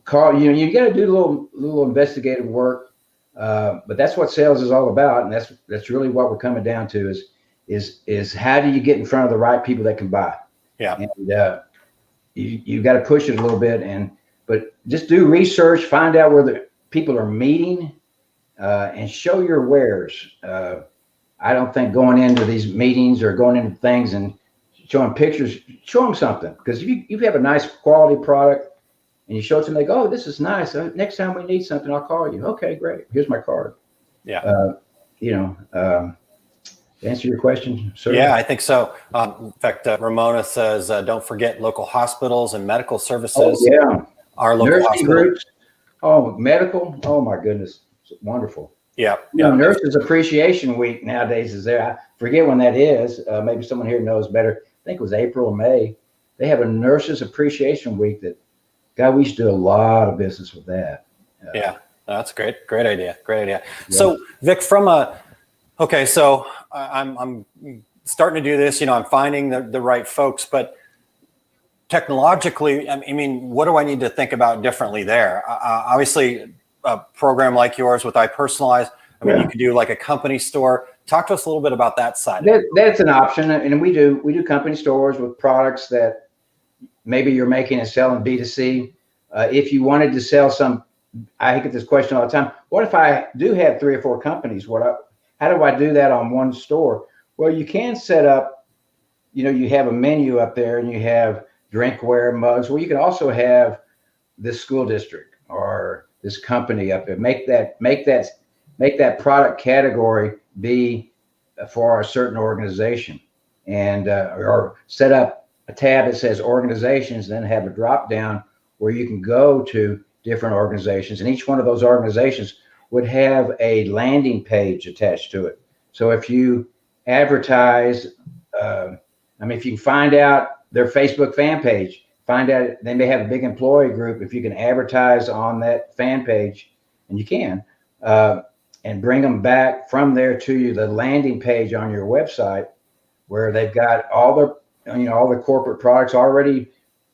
call. You got to do a little investigative work. But that's what sales is all about, and that's really what we're coming down to is how do you get in front of the right people that can buy? Yeah. And you got to push it a little bit, but just do research, find out where the people are meeting. And show your wares. I don't think going into these meetings or going into things and showing pictures, show them something. Because if you have a nice quality product and you show it to them, they go, oh, this is nice. Next time we need something, I'll call you. Okay, great. Here's my card. Yeah. To answer your question, sir? Yeah, I think so. In fact, Ramona says, don't forget local hospitals and medical services. Oh, yeah. Our local nursing hospital. groups. Oh, medical. Oh, my goodness. Wonderful. Yeah. Nurses Appreciation Week nowadays is there. I forget when that is. Maybe someone here knows better. I think it was April or May. They have a Nurses Appreciation Week that, God, we used to do a lot of business with that. That's great. Great idea. Yeah. So Vic, so I'm starting to do this, I'm finding the right folks, but technologically, I mean, what do I need to think about differently there? Obviously, a program like yours with iPersonalyze, you could do like a company store. Talk to us a little bit about that side. That's an option, and we do company stores with products that maybe you're making and selling B2C. If you wanted to sell some, I get this question all the time. What if I do have 3 or 4 companies? How do I do that on one store? Well, you can set up, you have a menu up there and you have drinkware, mugs. Well, you can also have this school district or this company up there. Make that product category be for a certain organization, and or set up a tab that says organizations, then have a drop down where you can go to different organizations, and each one of those organizations would have a landing page attached to it. So if you advertise, if you can find out their Facebook fan page, find out they may have a big employee group. If you can advertise on that fan page, and you can, and bring them back from there to you, the landing page on your website where they've got all the corporate products already,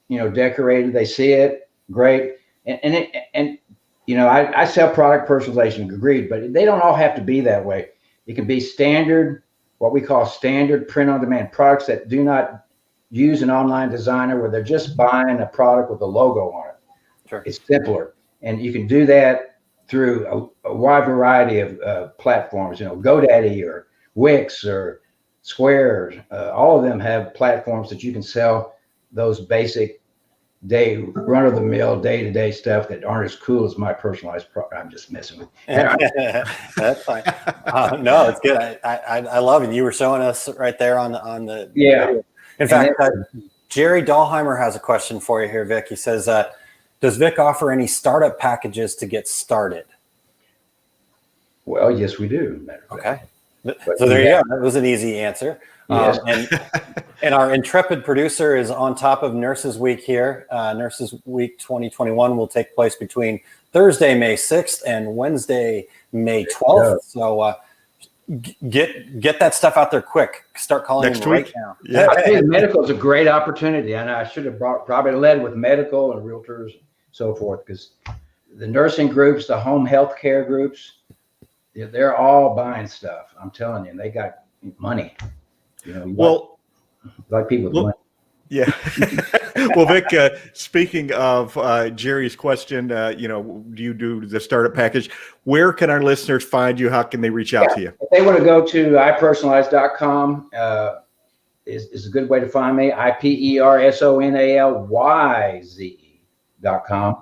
decorated. They see it, great. And I sell product personalization, agreed, but they don't all have to be that way. It can be standard, what we call standard print on demand products that do not use an online designer where they're just buying a product with a logo on it. Sure. It's simpler. And you can do that through a wide variety of platforms, GoDaddy or Wix or Square. All of them have platforms that you can sell those basic run-of-the-mill day-to-day stuff that aren't as cool as my personalized product. I'm just messing with you. That's fine. No, it's good. I love it. You were showing us right there on the video. In fact, Jerry Dahlheimer has a question for you here, Vic. He says, Does Vic offer any startup packages to get started? Well, yes, we do. Matter of fact. Okay. So there you go. That was an easy answer. Yes. And our intrepid producer is on top of Nurses Week here. Nurses Week 2021 will take place between Thursday, May 6th and Wednesday, May 12th. So get that stuff out there quick. Start calling Next them week? right now. Yeah. I think medical is a great opportunity, and I should have probably led with medical and realtors and so forth, because the nursing groups, the home health care groups, they're all buying stuff. I'm telling you, and they got money. Well, like people with money. yeah. Well, Vic, speaking of Jerry's question, do you do the startup package? Where can our listeners find you? How can they reach out to you? If they want to go to iPersonalyze.com, is a good way to find me. iPersonalyze.com.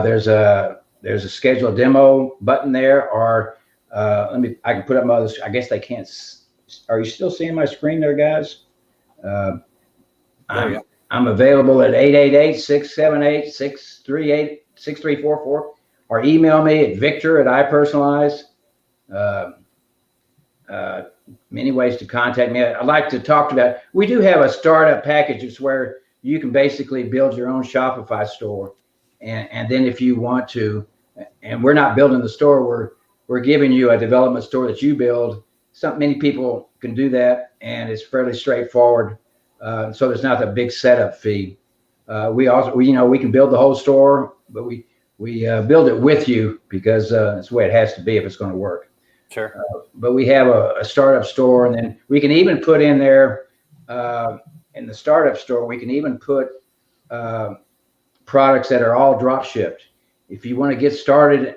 There's a schedule a demo button there, or I can put up my others. I guess they can't. Are you still seeing my screen there, guys? I'm available at 888-678-638-6344, or email me at victor@iPersonalyze. Many ways to contact me. I'd like to talk about, we do have a startup package. It's where you can basically build your own Shopify store. And then if you want to, and we're not building the store, we're giving you a development store that you build. Many people can do that, and it's fairly straightforward. So there's not a big setup fee. We can build the whole store, but we build it with you, because it's the way it has to be if it's going to work. Sure. But we have a startup store, and then we can even put in there, in the startup store, we can even put products that are all drop shipped. If you want to get started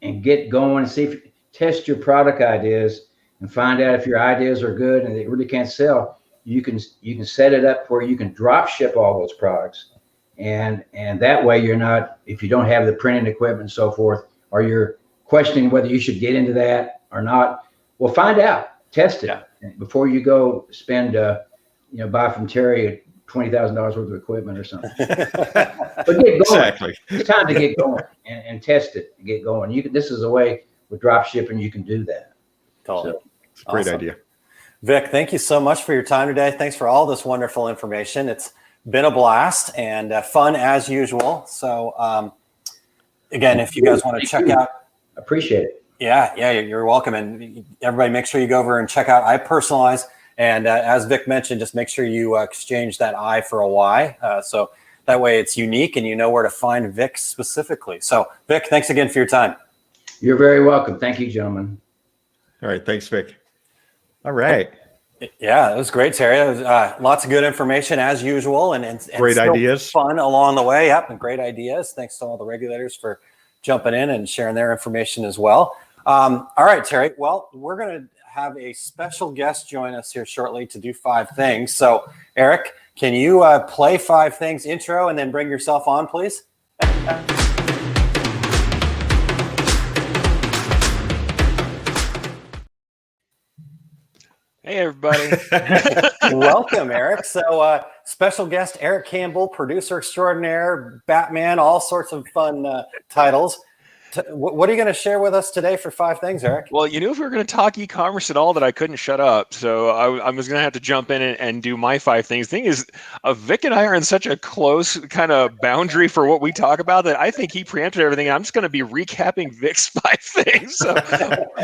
and get going and test your product ideas and find out if your ideas are good and they really can't sell, you can set it up where you can drop ship all those products. And that way you're not, if you don't have the printing equipment and so forth, or you're questioning whether you should get into that or not, well, find out, test it before you go spend, buy from Terry $20,000 worth of equipment or something. But get going. Exactly. It's time to get going and test it and get going. This is a way with drop shipping you can do that. Totally. So, It's a great idea. Vic, thank you so much for your time today. Thanks for all this wonderful information. It's been a blast and fun as usual. So again, if you guys want to check out, appreciate it. Yeah, you're welcome. And everybody, make sure you go over and check out iPersonalyze. And as Vic mentioned, just make sure you exchange that I for a Y. So that way it's unique and you know where to find Vic specifically. So Vic, thanks again for your time. You're very welcome. Thank you, gentlemen. All right. Thanks, Vic. All right. Yeah, it was great, Terry. It was, lots of good information as usual, and great ideas, fun along the way. Yep, and great ideas. Thanks to all the regulators for jumping in and sharing their information as well. All right, Terry. Well, we're going to have a special guest join us here shortly to do 5 things. So, Eric, can you play 5 things intro and then bring yourself on, please? Hey, everybody. Welcome, Eric. So special guest, Eric Campbell, producer extraordinaire, Batman, all sorts of fun titles. What are you going to share with us today for 5 things, Eric? Well, if we were going to talk e-commerce at all, that I couldn't shut up. So I was going to have to jump in and do my 5 things. The thing is, Vic and I are in such a close kind of boundary for what we talk about that I think he preempted everything. I'm just going to be recapping Vic's 5 things. So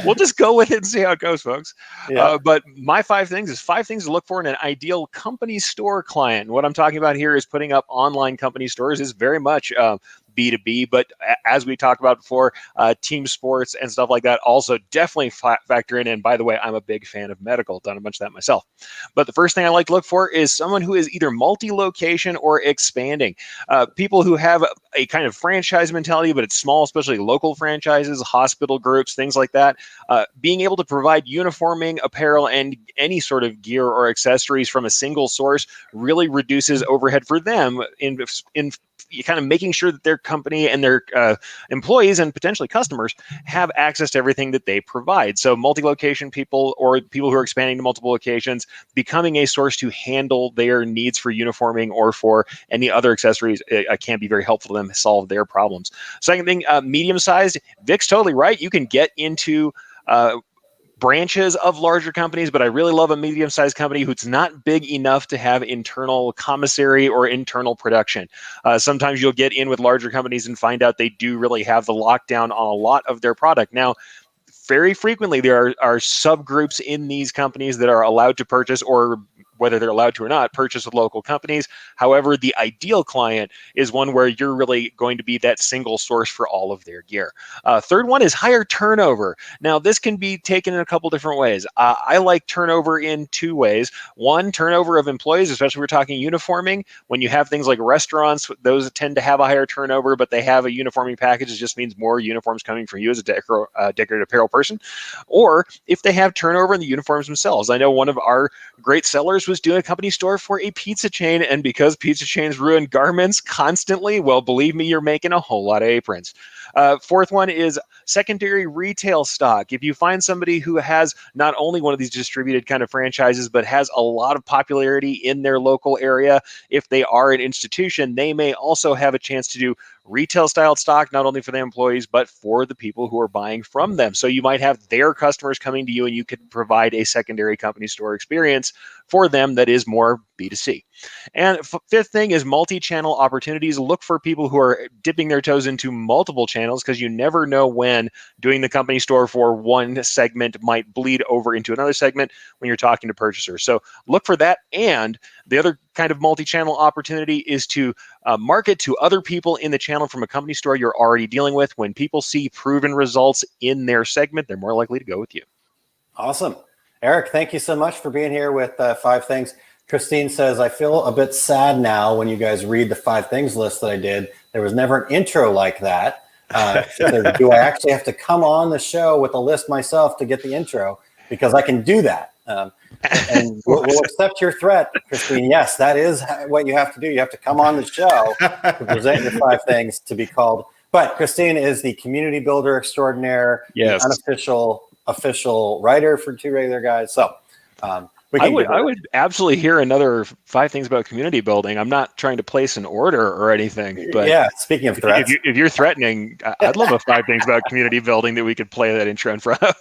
we'll just go with it and see how it goes, folks. Yeah. But my 5 things is 5 things to look for in an ideal company store client. And what I'm talking about here is putting up online company stores is very much B2B, but as we talked about before, team sports and stuff like that also definitely factor in. And by the way, I'm a big fan of medical, done a bunch of that myself. But the first thing I like to look for is someone who is either multi-location or expanding. People who have a kind of franchise mentality, but it's small, especially local franchises, hospital groups, things like that. Being able to provide uniforming, apparel, and any sort of gear or accessories from a single source really reduces overhead for them in kind of making sure that their company and their employees and potentially customers have access to everything that they provide. So multi-location people or people who are expanding to multiple locations, becoming a source to handle their needs for uniforming or for any other accessories can be very helpful to them solve their problems. Second thing, medium-sized. Vic's totally right. You can get into branches of larger companies, but I really love a medium-sized company who's not big enough to have internal commissary or internal production. Sometimes you'll get in with larger companies and find out they do really have the lockdown on a lot of their product. Now, very frequently there are subgroups in these companies that are allowed to purchase, or whether they're allowed to or not, purchase with local companies. However, the ideal client is one where you're really going to be that single source for all of their gear. Third one is higher turnover. Now, this can be taken in a couple different ways. I like turnover in two ways. One, turnover of employees, especially if we're talking uniforming. When you have things like restaurants, those tend to have a higher turnover, but they have a uniforming package. It just means more uniforms coming from you as a decorated apparel person. Or if they have turnover in the uniforms themselves. I know one of our great sellers was doing a company store for a pizza chain, and because pizza chains ruin garments constantly, well, believe me, you're making a whole lot of aprons. Fourth one is secondary retail stock. If you find somebody who has not only one of these distributed kind of franchises, but has a lot of popularity in their local area, if they are an institution, they may also have a chance to do retail style stock, not only for the employees, but for the people who are buying from them. So you might have their customers coming to you and you could provide a secondary company store experience for them that is more B2C. And fifth thing is multi-channel opportunities. Look for people who are dipping their toes into multiple channels, because you never know when doing the company store for one segment might bleed over into another segment when you're talking to purchasers. So look for that. And the other kind of multi-channel opportunity is to market to other people in the channel from a company store you're already dealing with. When people see proven results in their segment, they're more likely to go with you. Awesome. Eric, thank you so much for being here with 5 things. Christine says, I feel a bit sad now when you guys read the 5 things list that I did. There was never an intro like that. So do I actually have to come on the show with a list myself to get the intro? Because I can do that. And we'll accept your threat, Christine. Yes, that is what you have to do. You have to come on the show to present your 5 things to be called. But Christine is the community builder extraordinaire, yes, the official writer for Two Regular Guys. So I would absolutely hear another 5 things about community building. I'm not trying to place an order or anything, but yeah, speaking of threats, if you're threatening, I'd love a 5 things about community building that we could play that intro in front of.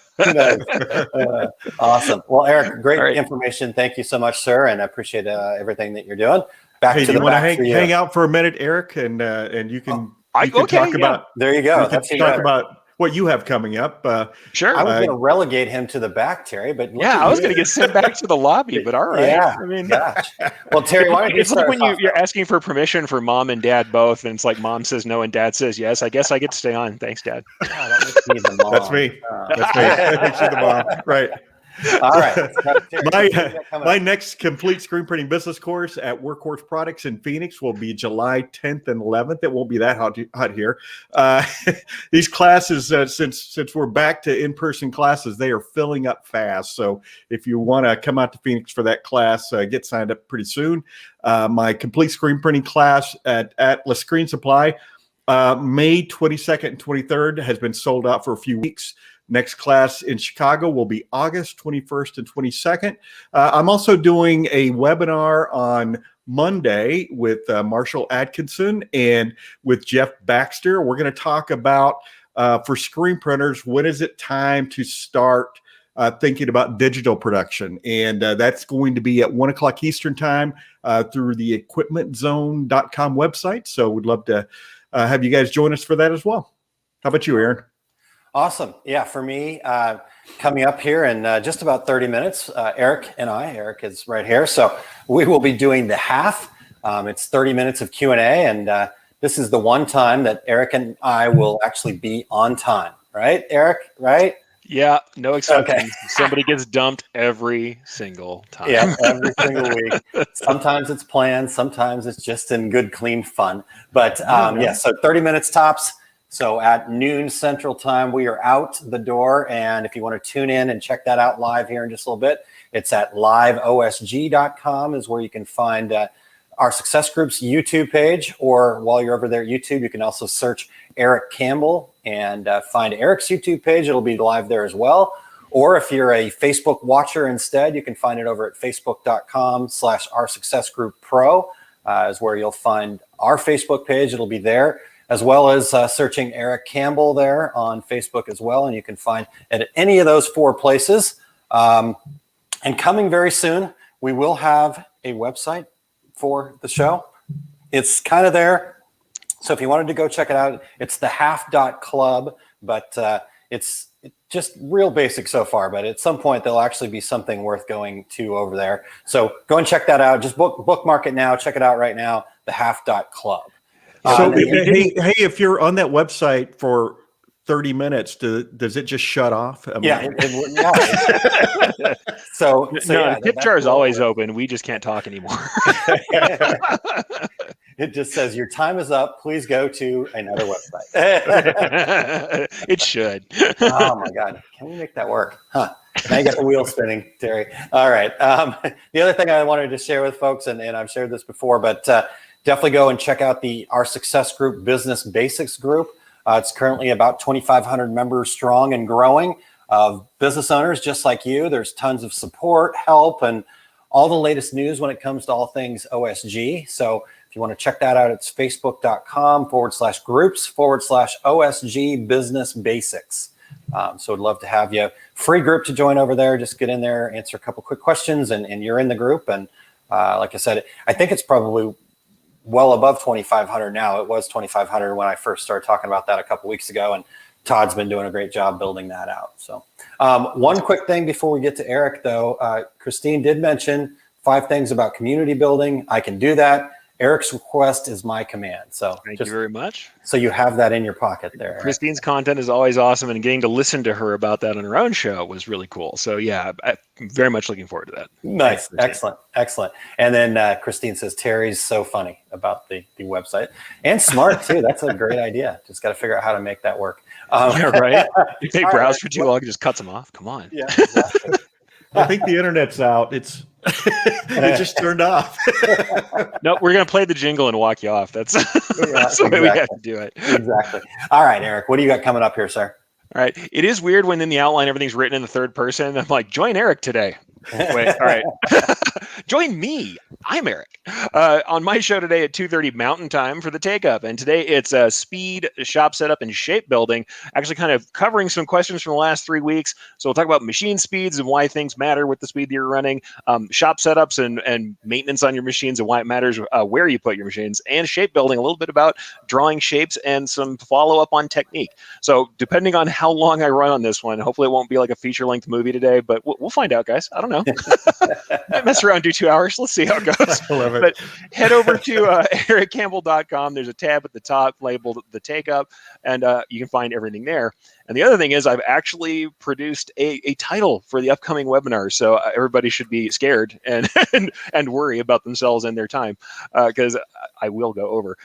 Awesome. Well, Eric, great information. Thank you so much, sir, and I appreciate everything that you're doing. Back to the back. Hang out for a minute, Eric, and you can, talk about. There you go. Let's talk about what you have coming up. Sure. I was going to relegate him to the back, Terry, but I was going to get sent back to the lobby, but all right. Yeah. I mean, gosh. Well, Terry, why don't you it's like when you're asking for permission for mom and dad both, and it's like mom says no and dad says yes. I guess I get to stay on. Thanks, Dad. That makes me the mom. That's me. That's me. That makes you the mom. Right. All right. My next complete screen printing business course at Workhorse Products in Phoenix will be July 10th and 11th. It won't be that hot here. These classes, since we're back to in-person classes, they are filling up fast. So if you want to come out to Phoenix for that class, get signed up pretty soon. My complete screen printing class at Atlas Screen Supply, May 22nd and 23rd has been sold out for a few weeks. Next class in Chicago will be August 21st and 22nd. I'm also doing a webinar on Monday with Marshall Atkinson and with Jeff Baxter. We're going to talk about, for screen printers, when is it time to start thinking about digital production? And that's going to be at 1 o'clock Eastern time through the equipmentzone.com website. So we'd love to have you guys join us for that as well. How about you, Aaron? Awesome. Yeah, for me, coming up here in just about 30 minutes, Eric is right here. So we will be doing the half. It's 30 minutes of Q&A, and this is the one time that Eric and I will actually be on time. Right, Eric? Right? Yeah, no exceptions. Okay. Somebody gets dumped every single time. Yeah, every single week. Sometimes it's planned. Sometimes it's just in good, clean fun. But so 30 minutes tops. So at noon Central Time, we are out the door. And if you want to tune in and check that out live here in just a little bit, it's at liveosg.com is where you can find our Success Group's YouTube page, or while you're over there at YouTube, you can also search Eric Campbell and find Eric's YouTube page. It'll be live there as well. Or if you're a Facebook watcher instead, you can find it over at facebook.com/Our Success Group Pro is where you'll find our Facebook page. It'll be there, as well as searching Eric Campbell there on Facebook as well. And you can find it at any of those 4 places. And coming very soon, we will have a website for the show. It's kind of there. So if you wanted to go check it out, it's thehalf.club, but it's just real basic so far. But at some point, there'll actually be something worth going to over there. So go and check that out. Just bookmark it now. Check it out right now, thehalf.club. So, hey, if you're on that website for 30 minutes, does it just shut off? I mean, yeah. So no, yeah, the tip jar is always open. We just can't talk anymore. It just says your time is up. Please go to another website. It should. Oh my God. Can we make that work? Huh. Now you got the wheel spinning, Terry. All right. The other thing I wanted to share with folks, and I've shared this before, but definitely go and check out Our Success Group Business Basics group. It's currently about 2,500 members strong and growing of business owners just like you. There's tons of support, help, and all the latest news when it comes to all things OSG. So if you want to check that out, it's facebook.com/groups/OSG Business Basics. So I'd love to have you. Free group to join over there. Just get in there, answer a couple quick questions, and you're in the group. And like I said, I think it's probably well above 2,500 now. It was 2,500 when I first started talking about that a couple weeks ago, and Todd's been doing a great job building that out. So one quick thing before we get to Eric, though, Christine did mention 5 things about community building. I can do that. Eric's request is my command. So thank you very much. So you have that in your pocket there. Christine's content is always awesome, and getting to listen to her about that on her own show was really cool. So yeah, I'm very much looking forward to that. Nice. Excellent. And then Christine says, Terry's so funny about the website, and smart too. That's a great idea. Just got to figure out how to make that work. Yeah, right. If they browse for too long, it just cuts them off. Come on. Yeah, exactly. I think the internet's out. It just turned off. Nope, we're gonna play the jingle and walk you off. That's the way we have to do it. Exactly. All right, Eric, what do you got coming up here, sir? All right. It is weird when in the outline everything's written in the third person. I'm like, join Eric today. Wait, all right. Join me. I'm Eric. On my show today at 2:30 Mountain Time for the Take Up. And today it's speed, shop setup, and shape building. Actually kind of covering some questions from the last 3 weeks. So we'll talk about machine speeds and why things matter with the speed that you're running, shop setups and maintenance on your machines and why it matters where you put your machines, and shape building, a little bit about drawing shapes and some follow-up on technique. So depending on how long I run on this one, hopefully it won't be like a feature-length movie today, but we'll find out, guys. I don't know. Might mess around, do 2 hours. Let's see how it goes. I love it. But head over to ericcampbell.com. There's a tab at the top labeled The Take Up, and you can find everything there. And the other thing is I've actually produced a title for the upcoming webinar. So everybody should be scared and worry about themselves and their time, because I will go over.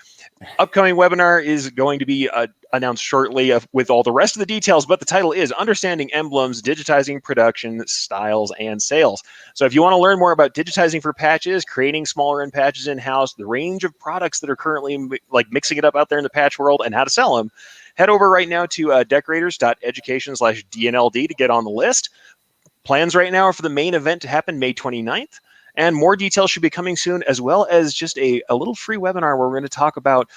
Upcoming webinar is going to be announced shortly with all the rest of the details, but the title is Understanding Emblems, Digitizing Production, Styles, and Sales. So if you want to learn more about digitizing for patches, creating smaller end patches in-house, the range of products that are currently like mixing it up out there in the patch world, and how to sell them, head over right now to decorators.education/DNLD to get on the list. Plans right now are for the main event to happen May 29th. And more details should be coming soon, as well as just a little free webinar where we're going to talk about,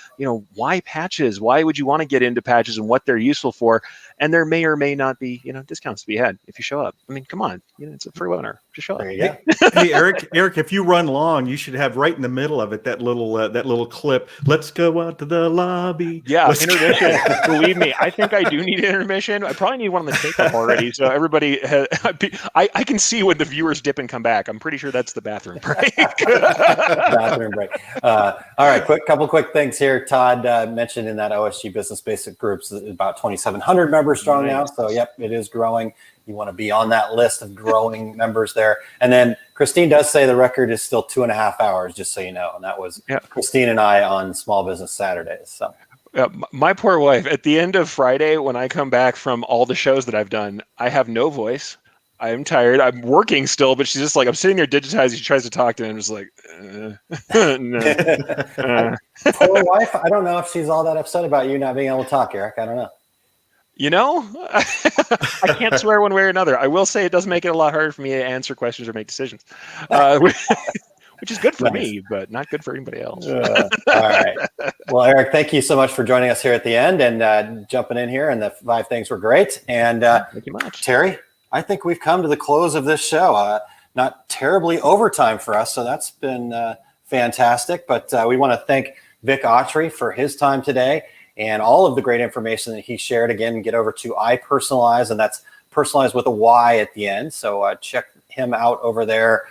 why patches, why would you want to get into patches and what they're useful for. And there may or may not be, discounts to be had if you show up. I mean, come on, it's a free webinar. Just show up. There you go. Hey, Eric, if you run long, you should have right in the middle of it that little clip. Let's go out to the lobby. Yeah, intermission. Believe me, I think I do need an intermission. I probably need one on the take-up already. So everybody, I can see when the viewers dip and come back. I'm pretty sure that's the bathroom break. Bathroom break. All right, couple quick things here. Todd mentioned in that OSG Business Basic groups about 2,700 members strong now. So yep, it is growing. You want to be on that list of growing members there. And then Christine does say the record is still 2.5 hours, just so you know. And that was Christine and I on Small Business Saturdays. So my poor wife, at the end of Friday, when I come back from all the shows that I've done, I have no voice. I am tired. I'm working still, but she's just like, I'm sitting there digitizing. She tries to talk to me. I'm just like, no. Poor wife. I don't know if she's all that upset about you not being able to talk, Eric. I don't know. You know, I can't swear one way or another. I will say it does make it a lot harder for me to answer questions or make decisions, which is good for me, but not good for anybody else. All right. Well, Eric, thank you so much for joining us here at the end and jumping in here. And the 5 things were great. And thank you much, Terry. I think we've come to the close of this show. Not terribly overtime for us, so that's been fantastic. But we want to thank Vic Awtry for his time today and all of the great information that he shared. Again, get over to iPersonalyze, and that's personalized with a Y at the end. So check him out over there.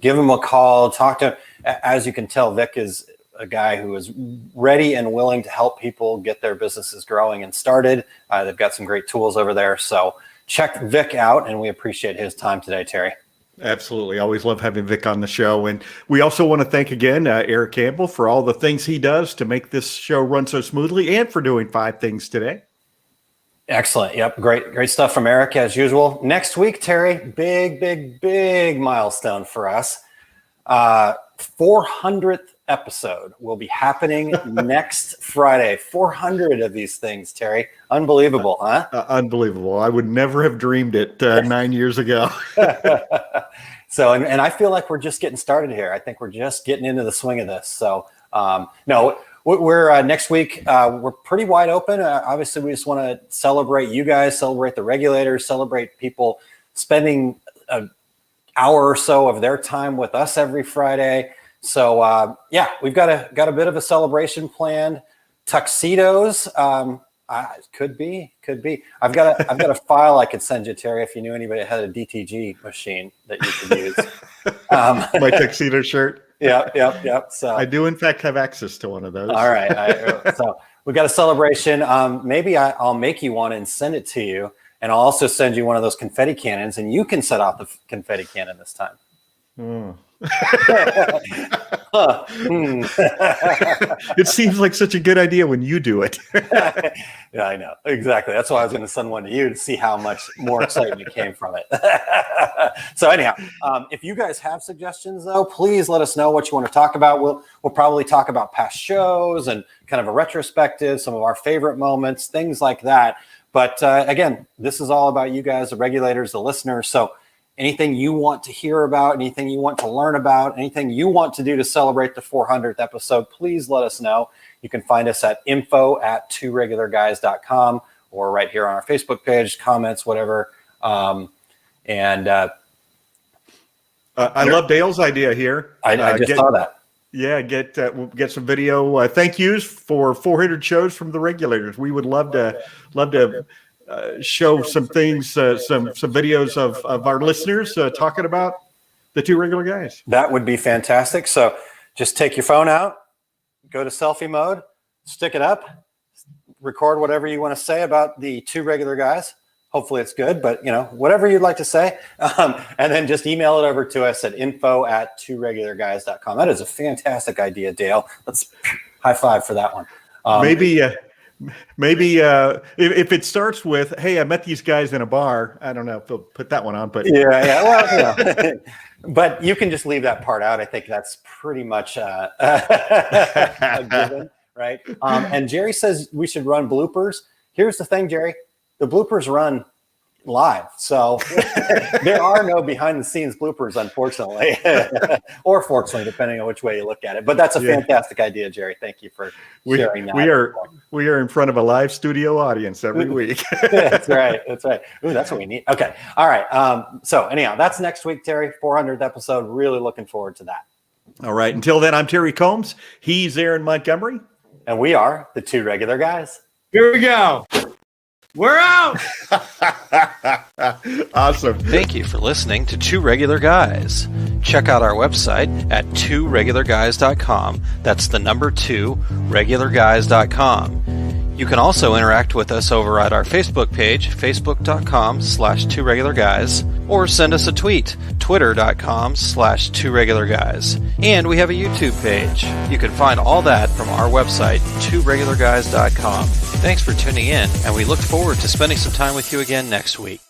Give him a call. Talk to him. As you can tell, Vic is a guy who is ready and willing to help people get their businesses growing and started. They've got some great tools over there. So check Vic out, and we appreciate his time today, Terry. Absolutely. Always love having Vic on the show. And we also want to thank again Eric Campbell for all the things he does to make this show run so smoothly and for doing 5 things today. Excellent. Yep. Great stuff from Eric as usual. Next week, Terry, big milestone for us. 400th episode will be happening next Friday. 400 of these things, Terry. Unbelievable, huh? Unbelievable. I would never have dreamed it 9 years ago. So, and I feel like we're just getting started here. I think we're just getting into the swing of this. So, no, we're next week. We're pretty wide open. Obviously, we just want to celebrate you guys, celebrate the regulators, celebrate people spending an hour or so of their time with us every Friday. So yeah, we've got a bit of a celebration planned. Tuxedos, could be. I've got a file I could send you, Terry, if you knew anybody that had a DTG machine that you could use. My tuxedo shirt. Yep. So I do in fact have access to one of those. All right. So we've got a celebration. Maybe I'll make you one and send it to you, and I'll also send you one of those confetti cannons, and you can set off the confetti cannon this time. It seems like such a good idea when you do it. Yeah, I know. Exactly. That's why I was going to send one to you to see how much more excitement came from it. So anyhow, if you guys have suggestions, though, please let us know what you want to talk about. We'll probably talk about past shows and kind of a retrospective, some of our favorite moments, things like that. But again, this is all about you guys, the regulators, the listeners. So anything you want to hear about, anything you want to learn about, anything you want to do to celebrate the 400th episode, please let us know. You can find us at info@tworegularguys.com or right here on our Facebook page, comments, whatever. I love Dale's idea here. I just saw that. Yeah, we'll get some video thank yous for 400 shows from the regulators. We would love to show some things, some videos of our listeners talking about the Two Regular Guys. That would be fantastic. So just take your phone out, go to selfie mode, stick it up, record whatever you want to say about the Two Regular Guys. Hopefully it's good, but whatever you'd like to say, and then just email it over to us at info@tworegularguys.com. That is a fantastic idea, Dale. Let's high five for that one. Maybe if it starts with, "Hey, I met these guys in a bar," I don't know if they'll put that one on, but yeah. Well, but you can just leave that part out. I think that's pretty much a given, right? And Jerry says we should run bloopers. Here's the thing, Jerry. The bloopers run live. So there are no behind the scenes bloopers, unfortunately, or fortunately, depending on which way you look at it. But that's a fantastic idea, Jerry. Thank you for sharing that. We are in front of a live studio audience every week. That's right. Ooh, that's what we need. Okay. All right. So anyhow, that's next week, Terry, 400th episode. Really looking forward to that. All right. Until then, I'm Terry Combs. He's Aaron Montgomery. And we are the Two Regular Guys. Here we go. We're out. Awesome. Thank you for listening to Two Regular Guys. Check out our website at tworegularguys.com. That's the number 2, regularguys.com. You can also interact with us over at our Facebook page, facebook.com/tworegularguys, or send us a tweet, twitter.com/tworegularguys. And we have a YouTube page. You can find all that from our website, tworegularguys.com. Thanks for tuning in, and we look forward to spending some time with you again next week.